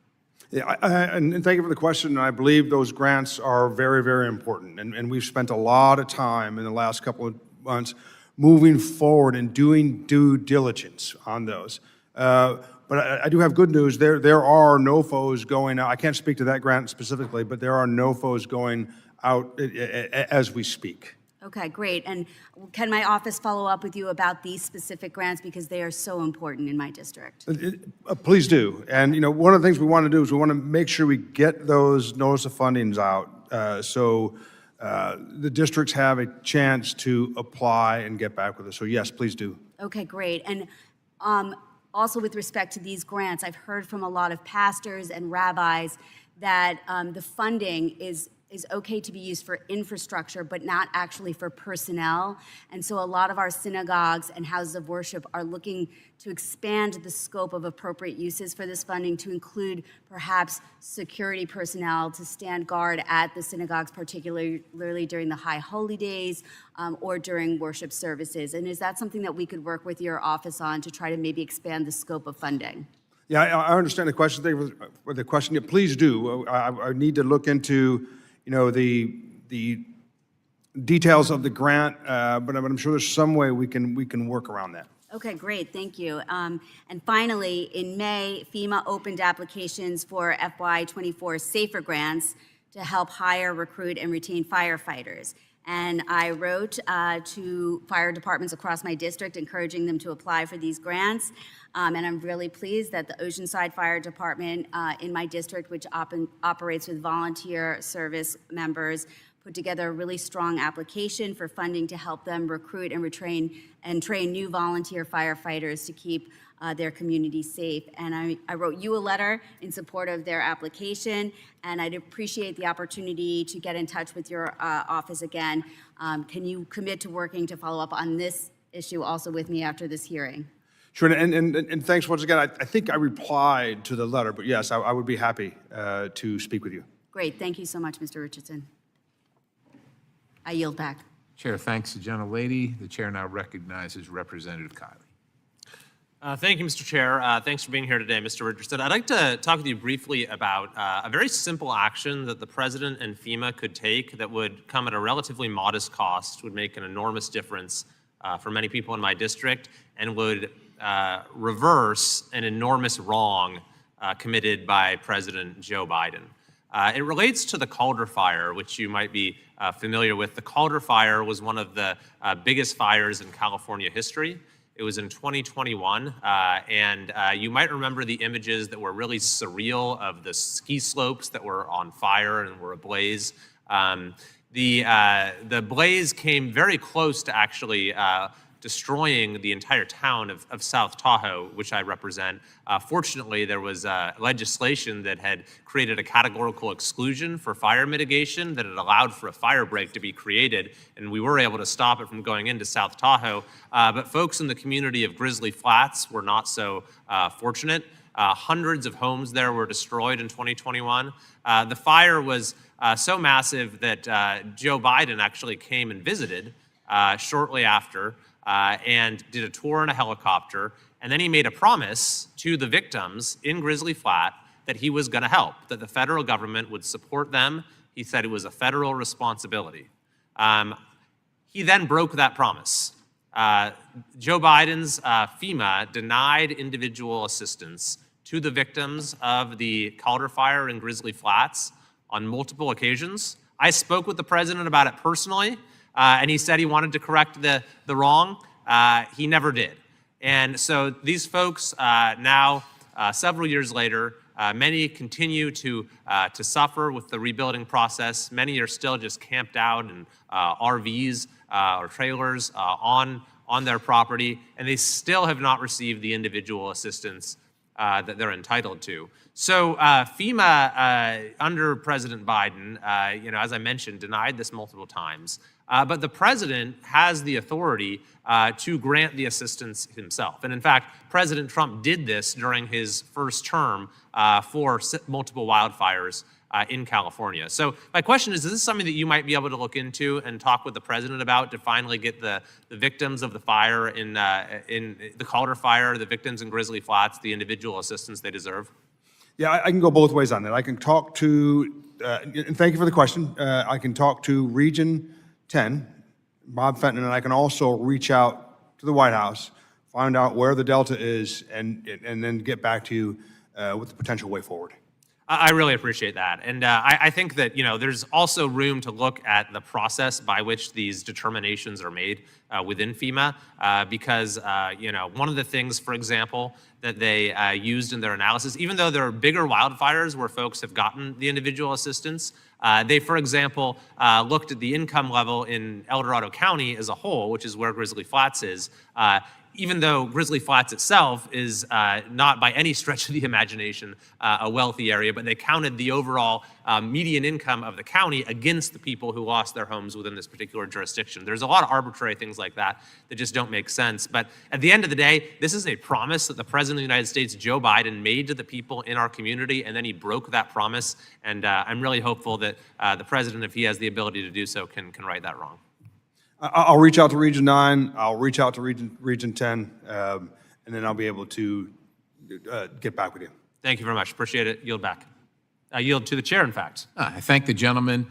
Yeah, and thank you for the question. I believe those grants are very, very important. And we've spent a lot of time in the last couple of months moving forward and doing due diligence on those. But I do have good news. There are NOFOs going out. I can't speak to that grant specifically, but there are NOFOs going out as we speak. Okay, great. And can my office follow up with you about these specific grants because they are so important in my district? Please do. And, one of the things we want to do is we want to make sure we get those notice of fundings out so the districts have a chance to apply and get back with us. So yes, please do. Okay, great. And also with respect to these grants, I've heard from a lot of pastors and rabbis that the funding is okay to be used for infrastructure, but not actually for personnel. And so a lot of our synagogues and houses of worship are looking to expand the scope of appropriate uses for this funding to include perhaps security personnel to stand guard at the synagogues, particularly during the high holy days or during worship services. And is that something that we could work with your office on to try to maybe expand the scope of funding? Yeah, I understand the question. Thank you for the question. Yeah, please do. I need to look into the details of the grant, but I'm sure there's some way we can work around that. Okay, great, thank you. And finally, in May, FEMA opened applications for FY24 SAFER grants to help hire, recruit, and retain firefighters. And I wrote to fire departments across my district encouraging them to apply for these grants. And I'm really pleased that the Oceanside Fire Department in my district, which operates with volunteer service members, put together a really strong application for funding to help them recruit and train new volunteer firefighters to keep their community safe. And I wrote you a letter in support of their application, and I'd appreciate the opportunity to get in touch with your office again. Can you commit to working to follow up on this issue also with me after this hearing? Sure, and thanks once again. I think I replied to the letter, but yes, I would be happy to speak with you. Great, thank you so much, Mr. Richardson. I yield back. Chair thanks the gentlelady. The chair now recognizes Representative Kiley. Thank you, Mr. Chair. Thanks for being here today, Mr. Richardson. I'd like to talk with you briefly about a very simple action that the President and FEMA could take that would come at a relatively modest cost, would make an enormous difference for many people in my district, and would reverse an enormous wrong committed by President Joe Biden. It relates to the Calder Fire, which you might be familiar with. The Calder Fire was one of the biggest fires in California history. It was in 2021, and you might remember the images that were really surreal of the ski slopes that were on fire and were ablaze. The blaze came very close to actually destroying the entire town of South Tahoe, which I represent. Fortunately, there was legislation that had created a categorical exclusion for fire mitigation that had allowed for a fire break to be created, and we were able to stop it from going into South Tahoe. But folks in the community of Grizzly Flats were not so fortunate. Hundreds of homes there were destroyed in 2021. The fire was so massive that Joe Biden actually came and visited shortly after and did a tour in a helicopter. And then he made a promise to the victims in Grizzly Flat that he was going to help, that the federal government would support them. He said it was a federal responsibility. He then broke that promise. Joe Biden's FEMA denied individual assistance to the victims of the Calder Fire in Grizzly Flats on multiple occasions. I spoke with the president about it personally, and he said he wanted to correct the wrong. He never did. And so these folks now, several years later, many continue to suffer with the rebuilding process. Many are still just camped out in RVs or trailers on their property, and they still have not received the individual assistance that they're entitled to. So FEMA, under President Biden, as I mentioned, denied this multiple times. But the president has the authority to grant the assistance himself. And in fact, President Trump did this during his first term for multiple wildfires in California. So my question is this something that you might be able to look into and talk with the president about to finally get the victims of the fire in the Calder Fire, the victims in Grizzly Flats, the individual assistance they deserve? Yeah, I can go both ways on that. I can talk to, and thank you for the question, I can talk to Region 10, Bob Fenton, and I can also reach out to the White House, find out where the Delta is, and then get back to you with the potential way forward. I really appreciate that. And I think that, there's also room to look at the process by which these determinations are made within FEMA because, one of the things, for example, that they used in their analysis, even though there are bigger wildfires where folks have gotten the individual assistance, they, for example, looked at the income level in El Dorado County as a whole, which is where Grizzly Flats is, even though Grizzly Flats itself is not by any stretch of the imagination a wealthy area, but they counted the overall median income of the county against the people who lost their homes within this particular jurisdiction. There's a lot of arbitrary things like that that just don't make sense. But at the end of the day, this is a promise that the President of the United States, Joe Biden, made to the people in our community, and then he broke that promise. And I'm really hopeful that the President, if he has the ability to do so, can right that wrong. I'll reach out to Region 9, I'll reach out to Region 10, and then I'll be able to get back with you. Thank you very much. Appreciate it. Yield back. I yield to the chair, in fact. I thank the gentleman.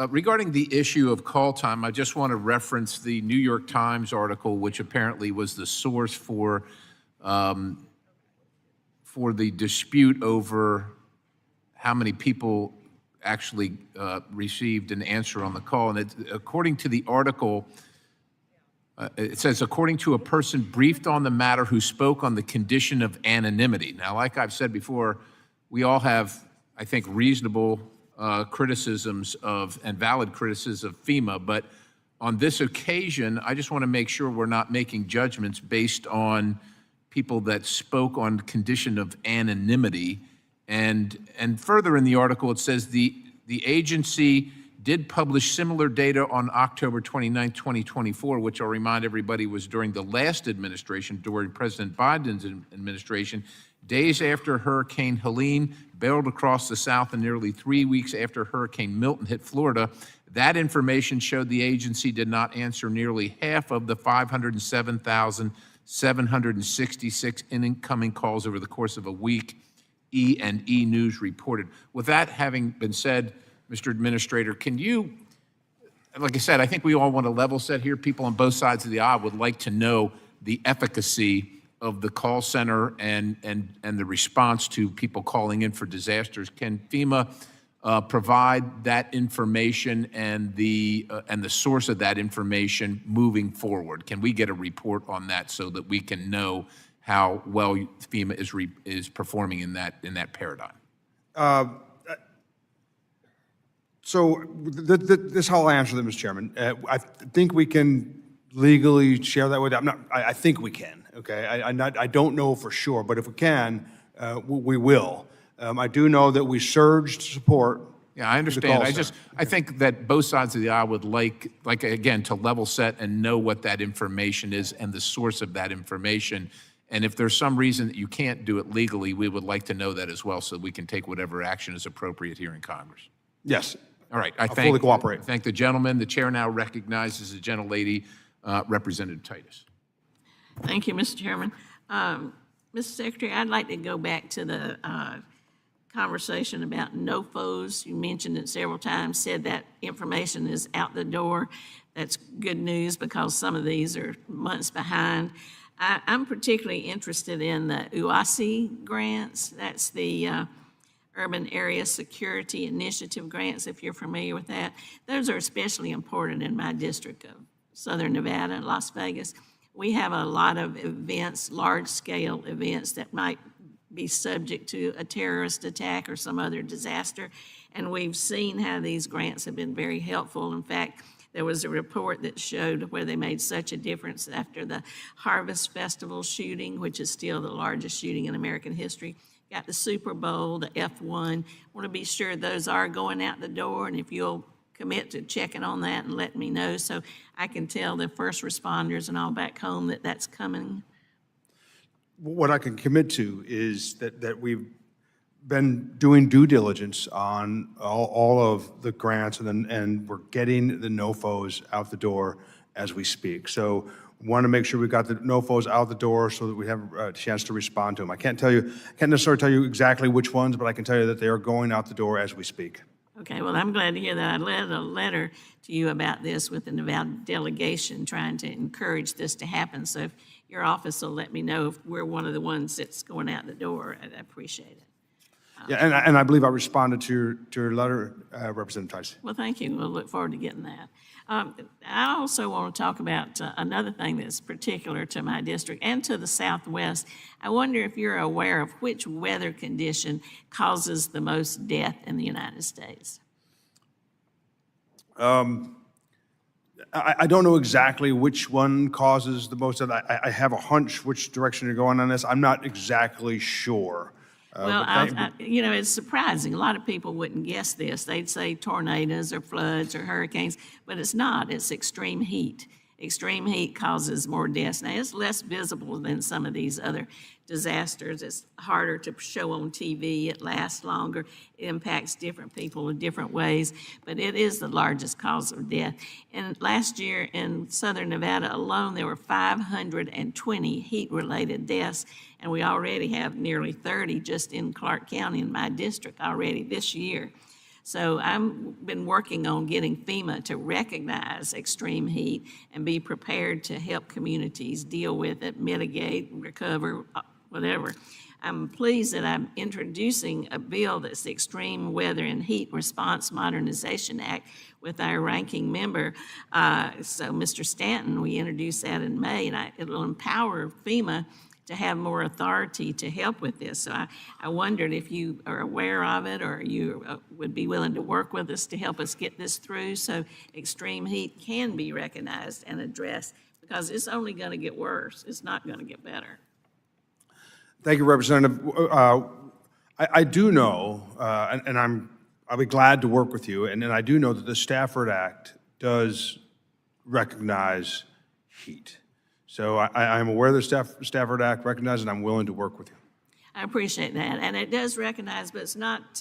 Regarding the issue of call time, I just want to reference the New York Times article, which apparently was the source for the dispute over how many people actually received an answer on the call. And according to the article, it says, according to a person briefed on the matter who spoke on the condition of anonymity. Now, like I've said before, we all have, I think, reasonable criticisms of and valid criticisms of FEMA, but on this occasion, I just want to make sure we're not making judgments based on people that spoke on condition of anonymity. And further in the article, it says the agency did publish similar data on October 29, 2024, which I'll remind everybody was during the last administration, during President Biden's administration, days after Hurricane Helene barreled across the South and nearly 3 weeks after Hurricane Milton hit Florida. That information showed the agency did not answer nearly half of the 507,766 incoming calls over the course of a week, E&E News reported. With that having been said, Mr. Administrator, can you, like I said, I think we all want to level set here. People on both sides of the aisle would like to know the efficacy of the call center and the response to people calling in for disasters. Can FEMA provide that information and the source of that information moving forward? Can we get a report on that so that we can know how well FEMA is performing in that paradigm? So this is how I'll answer that, Mr. Chairman. I think we can legally share that with you. I think we can. Okay, I don't know for sure, but if we can, we will. I do know that we surged support. Yeah, I understand. I think that both sides of the aisle would like again, to level set and know what that information is and the source of that information. And if there's some reason that you can't do it legally, we would like to know that as well so we can take whatever action is appropriate here in Congress. Yes. All right. I'll fully cooperate. I thank the gentleman. The chair now recognizes the gentlelady, Representative Titus. Thank you, Mr. Chairman. Mr. Secretary, I'd like to go back to the conversation about NOFOs. You mentioned it several times, said that information is out the door. That's good news because some of these are months behind. I'm particularly interested in the UASI grants. That's the Urban Area Security Initiative grants, if you're familiar with that. Those are especially important in my district of Southern Nevada, Las Vegas. We have a lot of events, large-scale events that might be subject to a terrorist attack or some other disaster, and we've seen how these grants have been very helpful. In fact, there was a report that showed where they made such a difference after the Harvest Festival shooting, which is still the largest shooting in American history. Got the Super Bowl, the F1. Want to be sure those are going out the door, and if you'll commit to checking on that and let me know so I can tell the first responders and all back home that that's coming. What I can commit to is that we've been doing due diligence on all of the grants, and we're getting the NOFOs out the door as we speak. So we want to make sure we got the NOFOs out the door so that we have a chance to respond to them. I can't necessarily tell you exactly which ones, but I can tell you that they are going out the door as we speak. Okay, well, I'm glad to hear that. I led a letter to you about this with the Nevada delegation trying to encourage this to happen. So if your office will let me know if we're one of the ones that's going out the door, I'd appreciate it. Yeah, and I believe I responded to your letter, Representative Tice. Well, thank you. We'll look forward to getting that. I also want to talk about another thing that's particular to my district and to the Southwest. I wonder if you're aware of which weather condition causes the most death in the United States. I don't know exactly which one causes the most of that. I have a hunch which direction you're going on this. I'm not exactly sure. Well, it's surprising. A lot of people wouldn't guess this. They'd say tornadoes or floods or hurricanes, but it's not. It's extreme heat. Extreme heat causes more deaths. Now, it's less visible than some of these other disasters. It's harder to show on TV. It lasts longer. It impacts different people in different ways, but it is the largest cause of death. And last year in southern Nevada alone, there were 520 heat-related deaths, and we already have nearly 30 just in Clark County in my district already this year. So I've been working on getting FEMA to recognize extreme heat and be prepared to help communities deal with it, mitigate, recover, whatever. I'm pleased that I'm introducing a bill that's the Extreme Weather and Heat Response Modernization Act with our ranking member. So Mr. Stanton, we introduced that in May, and it will empower FEMA to have more authority to help with this. So I wondered if you are aware of it or you would be willing to work with us to help us get this through so extreme heat can be recognized and addressed, because it's only going to get worse. It's not going to get better. Thank you, Representative. I do know, and I'll be glad to work with you, and I do know that the Stafford Act does recognize heat. So I'm aware the Stafford Act recognizes, and I'm willing to work with you. I appreciate that. And it does recognize, but it's not,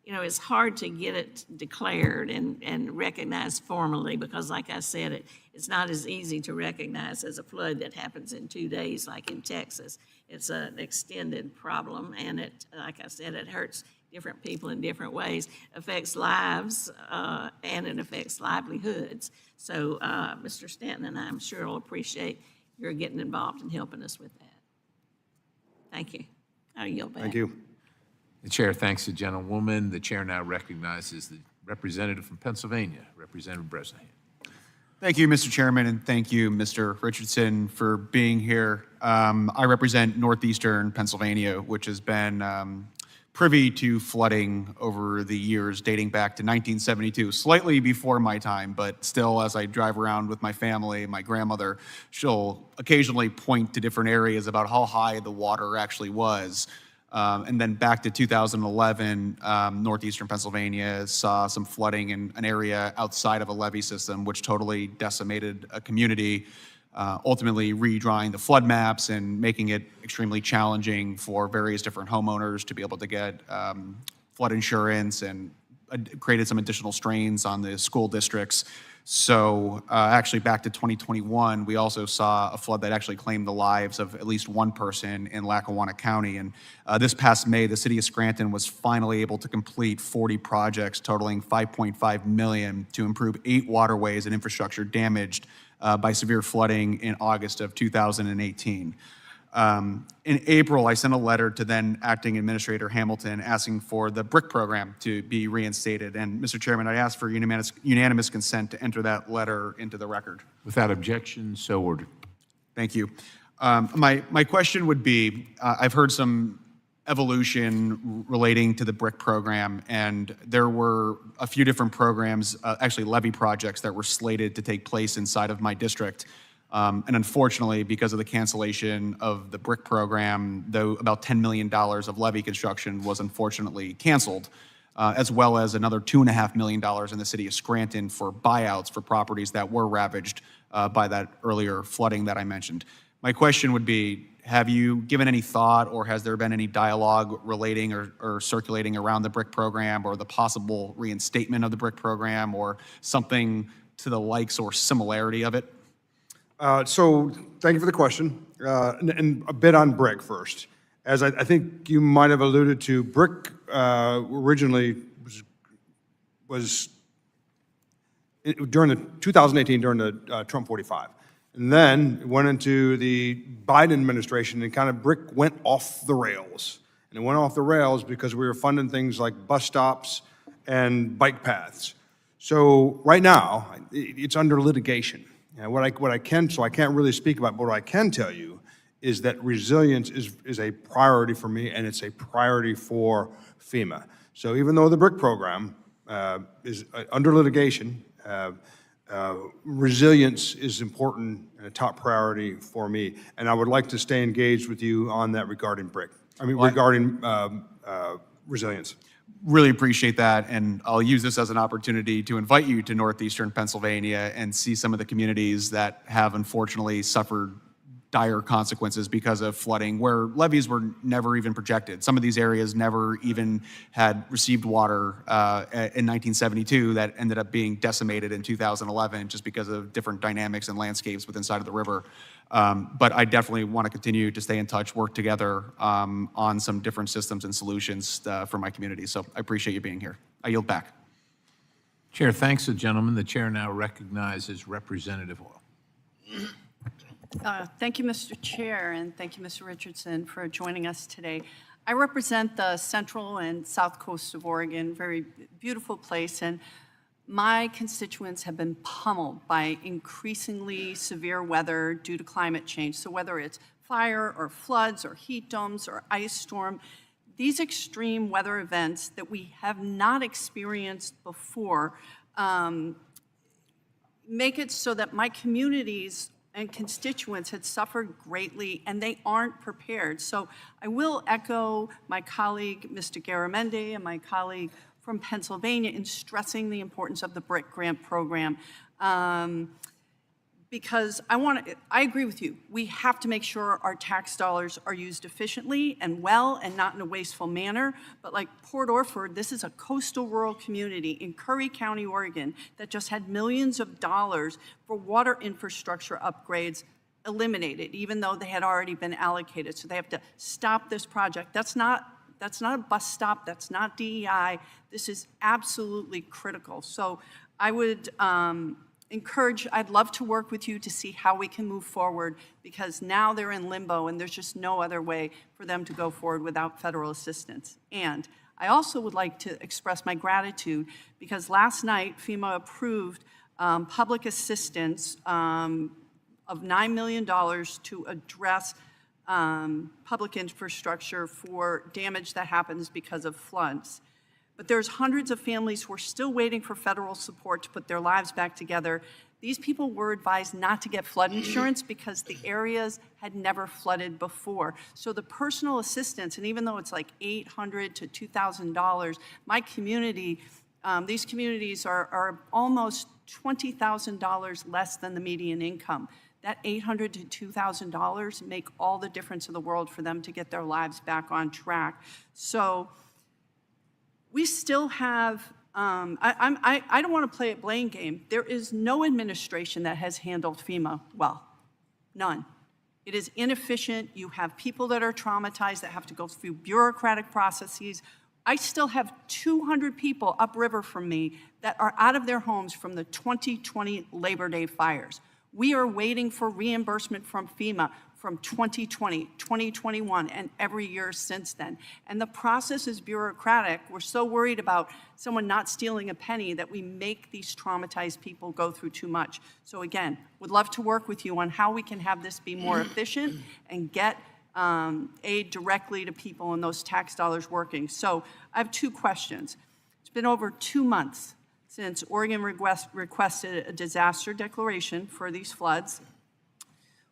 it's hard to get it declared and recognized formally because, like I said, it's not as easy to recognize as a flood that happens in 2 days like in Texas. It's an extended problem, and like I said, it hurts different people in different ways, affects lives, and it affects livelihoods. So Mr. Stanton and I, I'm sure will appreciate your getting involved and helping us with that. Thank you. I'll yield back. Thank you. The chair thanks the gentlewoman. The chair now recognizes the representative from Pennsylvania, Representative Bresnahan. Thank you, Mr. Chairman, and thank you, Mr. Richardson, for being here. I represent northeastern Pennsylvania, which has been privy to flooding over the years dating back to 1972, slightly before my time, but still, as I drive around with my family, my grandmother, she'll occasionally point to different areas about how high the water actually was. And then back to 2011, northeastern Pennsylvania saw some flooding in an area outside of a levee system, which totally decimated a community, ultimately redrawing the flood maps and making it extremely challenging for various different homeowners to be able to get flood insurance, and created some additional strains on the school districts. So actually back to 2021, we also saw a flood that actually claimed the lives of at least one person in Lackawanna County. And this past May, the city of Scranton was finally able to complete 40 projects totaling $5.5 million to improve 8 waterways and infrastructure damaged by severe flooding in August of 2018. In April, I sent a letter to then Acting Administrator Hamilton asking for the BRIC program to be reinstated. And Mr. Chairman, I ask for unanimous consent to enter that letter into the record. Without objection, so ordered. Thank you. My question would be, I've heard some evolution relating to the BRIC program, and there were a few different programs, actually levee projects, that were slated to take place inside of my district. And unfortunately, because of the cancellation of the BRIC program, though about $10 million of levee construction was unfortunately canceled, as well as another $2.5 million in the city of Scranton for buyouts for properties that were ravaged by that earlier flooding that I mentioned. My question would be, have you given any thought, or has there been any dialogue relating or circulating around the BRIC program, or the possible reinstatement of the BRIC program, or something to the likes or similarity of it? So thank you for the question. And a bit on BRIC first. As I think you might have alluded to, BRIC originally was during the 2018, during the Trump 45. And then it went into the Biden administration, and kind of BRIC went off the rails. And it went off the rails because we were funding things like bus stops and bike paths. So right now, it's under litigation. And what I can, so I can't really speak about, but what I can tell you is that resilience is a priority for me, and it's a priority for FEMA. So even though the BRIC program is under litigation, resilience is important and a top priority for me, and I would like to stay engaged with you on that regarding BRIC. Regarding resilience. Really appreciate that, and I'll use this as an opportunity to invite you to northeastern Pennsylvania and see some of the communities that have unfortunately suffered dire consequences because of flooding, where levees were never even projected. Some of these areas never even had received water in 1972 that ended up being decimated in 2011 just because of different dynamics and landscapes within side of the river. But I definitely want to continue to stay in touch, work together on some different systems and solutions for my community. So I appreciate you being here. I yield back. Chair thanks the gentleman. The chair now recognizes Representative Hall. Thank you, Mr. Chair, and thank you, Mr. Richardson, for joining us today. I represent the central and south coast of Oregon, very beautiful place, and my constituents have been pummeled by increasingly severe weather due to climate change. So whether it's fire or floods or heat domes or ice storm, these extreme weather events that we have not experienced before make it so that my communities and constituents had suffered greatly, and they aren't prepared. So I will echo my colleague, Mr. Garamendi, and my colleague from Pennsylvania in stressing the importance of the BRIC grant program. Because I agree with you. We have to make sure our tax dollars are used efficiently and well and not in a wasteful manner. But like Port Orford, this is a coastal rural community in Curry County, Oregon, that just had millions of dollars for water infrastructure upgrades eliminated, even though they had already been allocated. So they have to stop this project. That's not a bus stop. That's not DEI. This is absolutely critical. So I would I'd love to work with you to see how we can move forward, because now they're in limbo and there's just no other way for them to go forward without federal assistance. And I also would like to express my gratitude because last night FEMA approved public assistance of $9 million to address public infrastructure for damage that happens because of floods. But there's hundreds of families who are still waiting for federal support to put their lives back together. These people were advised not to get flood insurance because the areas had never flooded before. So the personal assistance, and even though it's like $800 to $2,000, my community, these communities are almost $20,000 less than the median income. That $800 to $2,000 make all the difference in the world for them to get their lives back on track. So we still have, I don't want to play a blame game. There is no administration that has handled FEMA well, none. It is inefficient. You have people that are traumatized that have to go through bureaucratic processes. I still have 200 people upriver from me that are out of their homes from the 2020 Labor Day fires. We are waiting for reimbursement from FEMA from 2020, 2021, and every year since then. And the process is bureaucratic. We're so worried about someone not stealing a penny that we make these traumatized people go through too much. So again, would love to work with you on how we can have this be more efficient and get aid directly to people and those tax dollars working. So I have two questions. It's been over 2 months since Oregon requested a disaster declaration for these floods.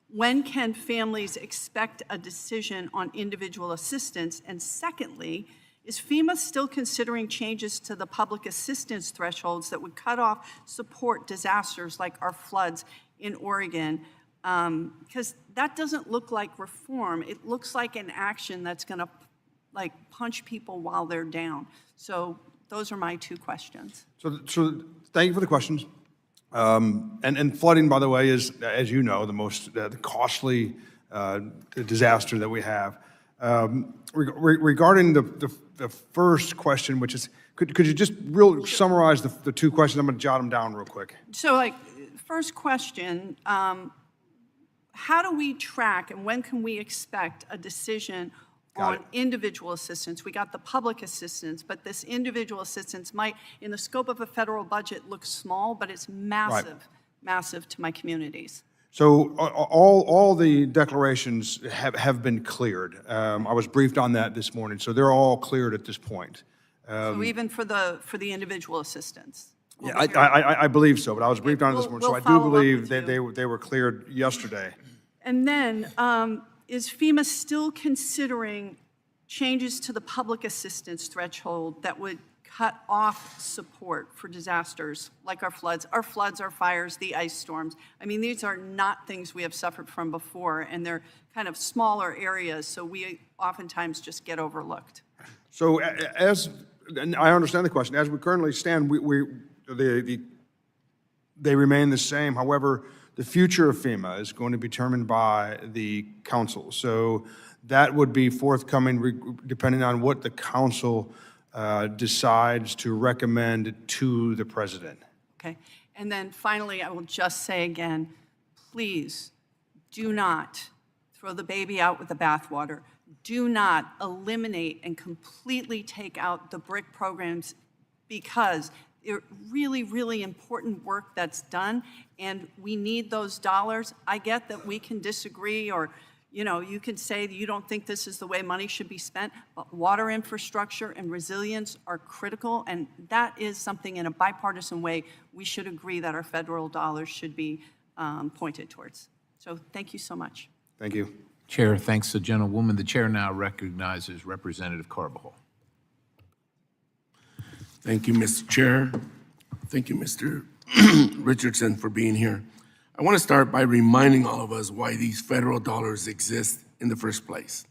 When can families expect a decision on individual assistance? And secondly, is FEMA still considering changes to the public assistance thresholds that would cut off support disasters like our floods in Oregon? Because that doesn't look like reform. It looks like an action that's gonna punch people while they're down. So those are my two questions. So thank you for the questions. And flooding, by the way, is, as you know, the most costly disaster that we have. Regarding the first question, which is, could you just summarize the two questions? I'm going to jot them down real quick. So, first question, how do we track and when can we expect a decision Got on individual assistance. We got the public assistance, but this individual assistance might, in the scope of a federal budget, look small, but it's massive, massive to my communities. So all the declarations have been cleared. I was briefed on that this morning, so they're all cleared at this point. So even for the individual assistance? Yeah, I believe so, but I was briefed on it this morning, so we'll I do follow up believe with that you. they were cleared yesterday. And then, is FEMA still considering changes to the public assistance threshold that would cut off support for disasters like our floods, our fires, the ice storms? I mean, these are not things we have suffered from before, and they're kind of smaller areas, so we oftentimes just get overlooked. So and I understand the question. As we currently stand, they remain the same. However, the future of FEMA is going to be determined by the council. So that would be forthcoming depending on what the council decides to recommend to the president. Okay. And then finally, I will just say again, please do not throw the baby out with the bathwater. Do not eliminate and completely take out the BRIC programs, because they're really, really important work that's done, and we need those dollars. I get that we can disagree, or you can say that you don't think this is the way money should be spent, but water infrastructure and resilience are critical, and that is something in a bipartisan way we should agree that our federal dollars should be pointed towards. So thank you so much. Thank you. Chair thanks the gentlewoman. The chair now recognizes Representative Carbajal. Thank you, Mr. Chair. Thank you, Mr. Richardson, for being here. I want to start by reminding all of us why these federal dollars exist in the first place: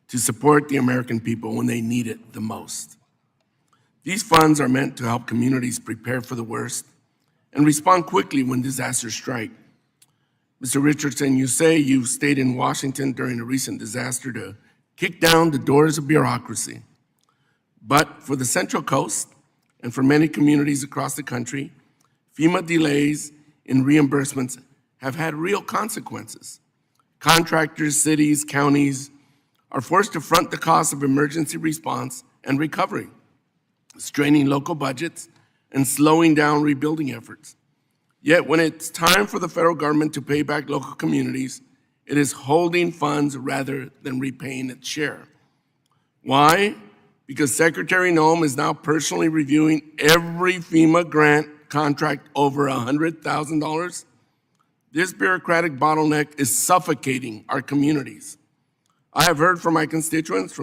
to support the American people when they need it the most. These funds are meant to help communities prepare for the worst and respond quickly when disasters strike. Mr. Richardson, you say you stayed in Washington during a recent disaster to kick down the doors of bureaucracy. But for the Central Coast and for many communities across the country, FEMA delays in reimbursements have had real consequences. Contractors, cities, counties are forced to front the cost of emergency response and recovery, straining local budgets and slowing down rebuilding efforts. Yet when it's time for the federal government to pay back local communities, it is holding funds rather than repaying its share. Why? Because Secretary Noem is now personally reviewing every FEMA grant contract over $100,000. This bureaucratic bottleneck is suffocating our communities. I have heard from my constituents, from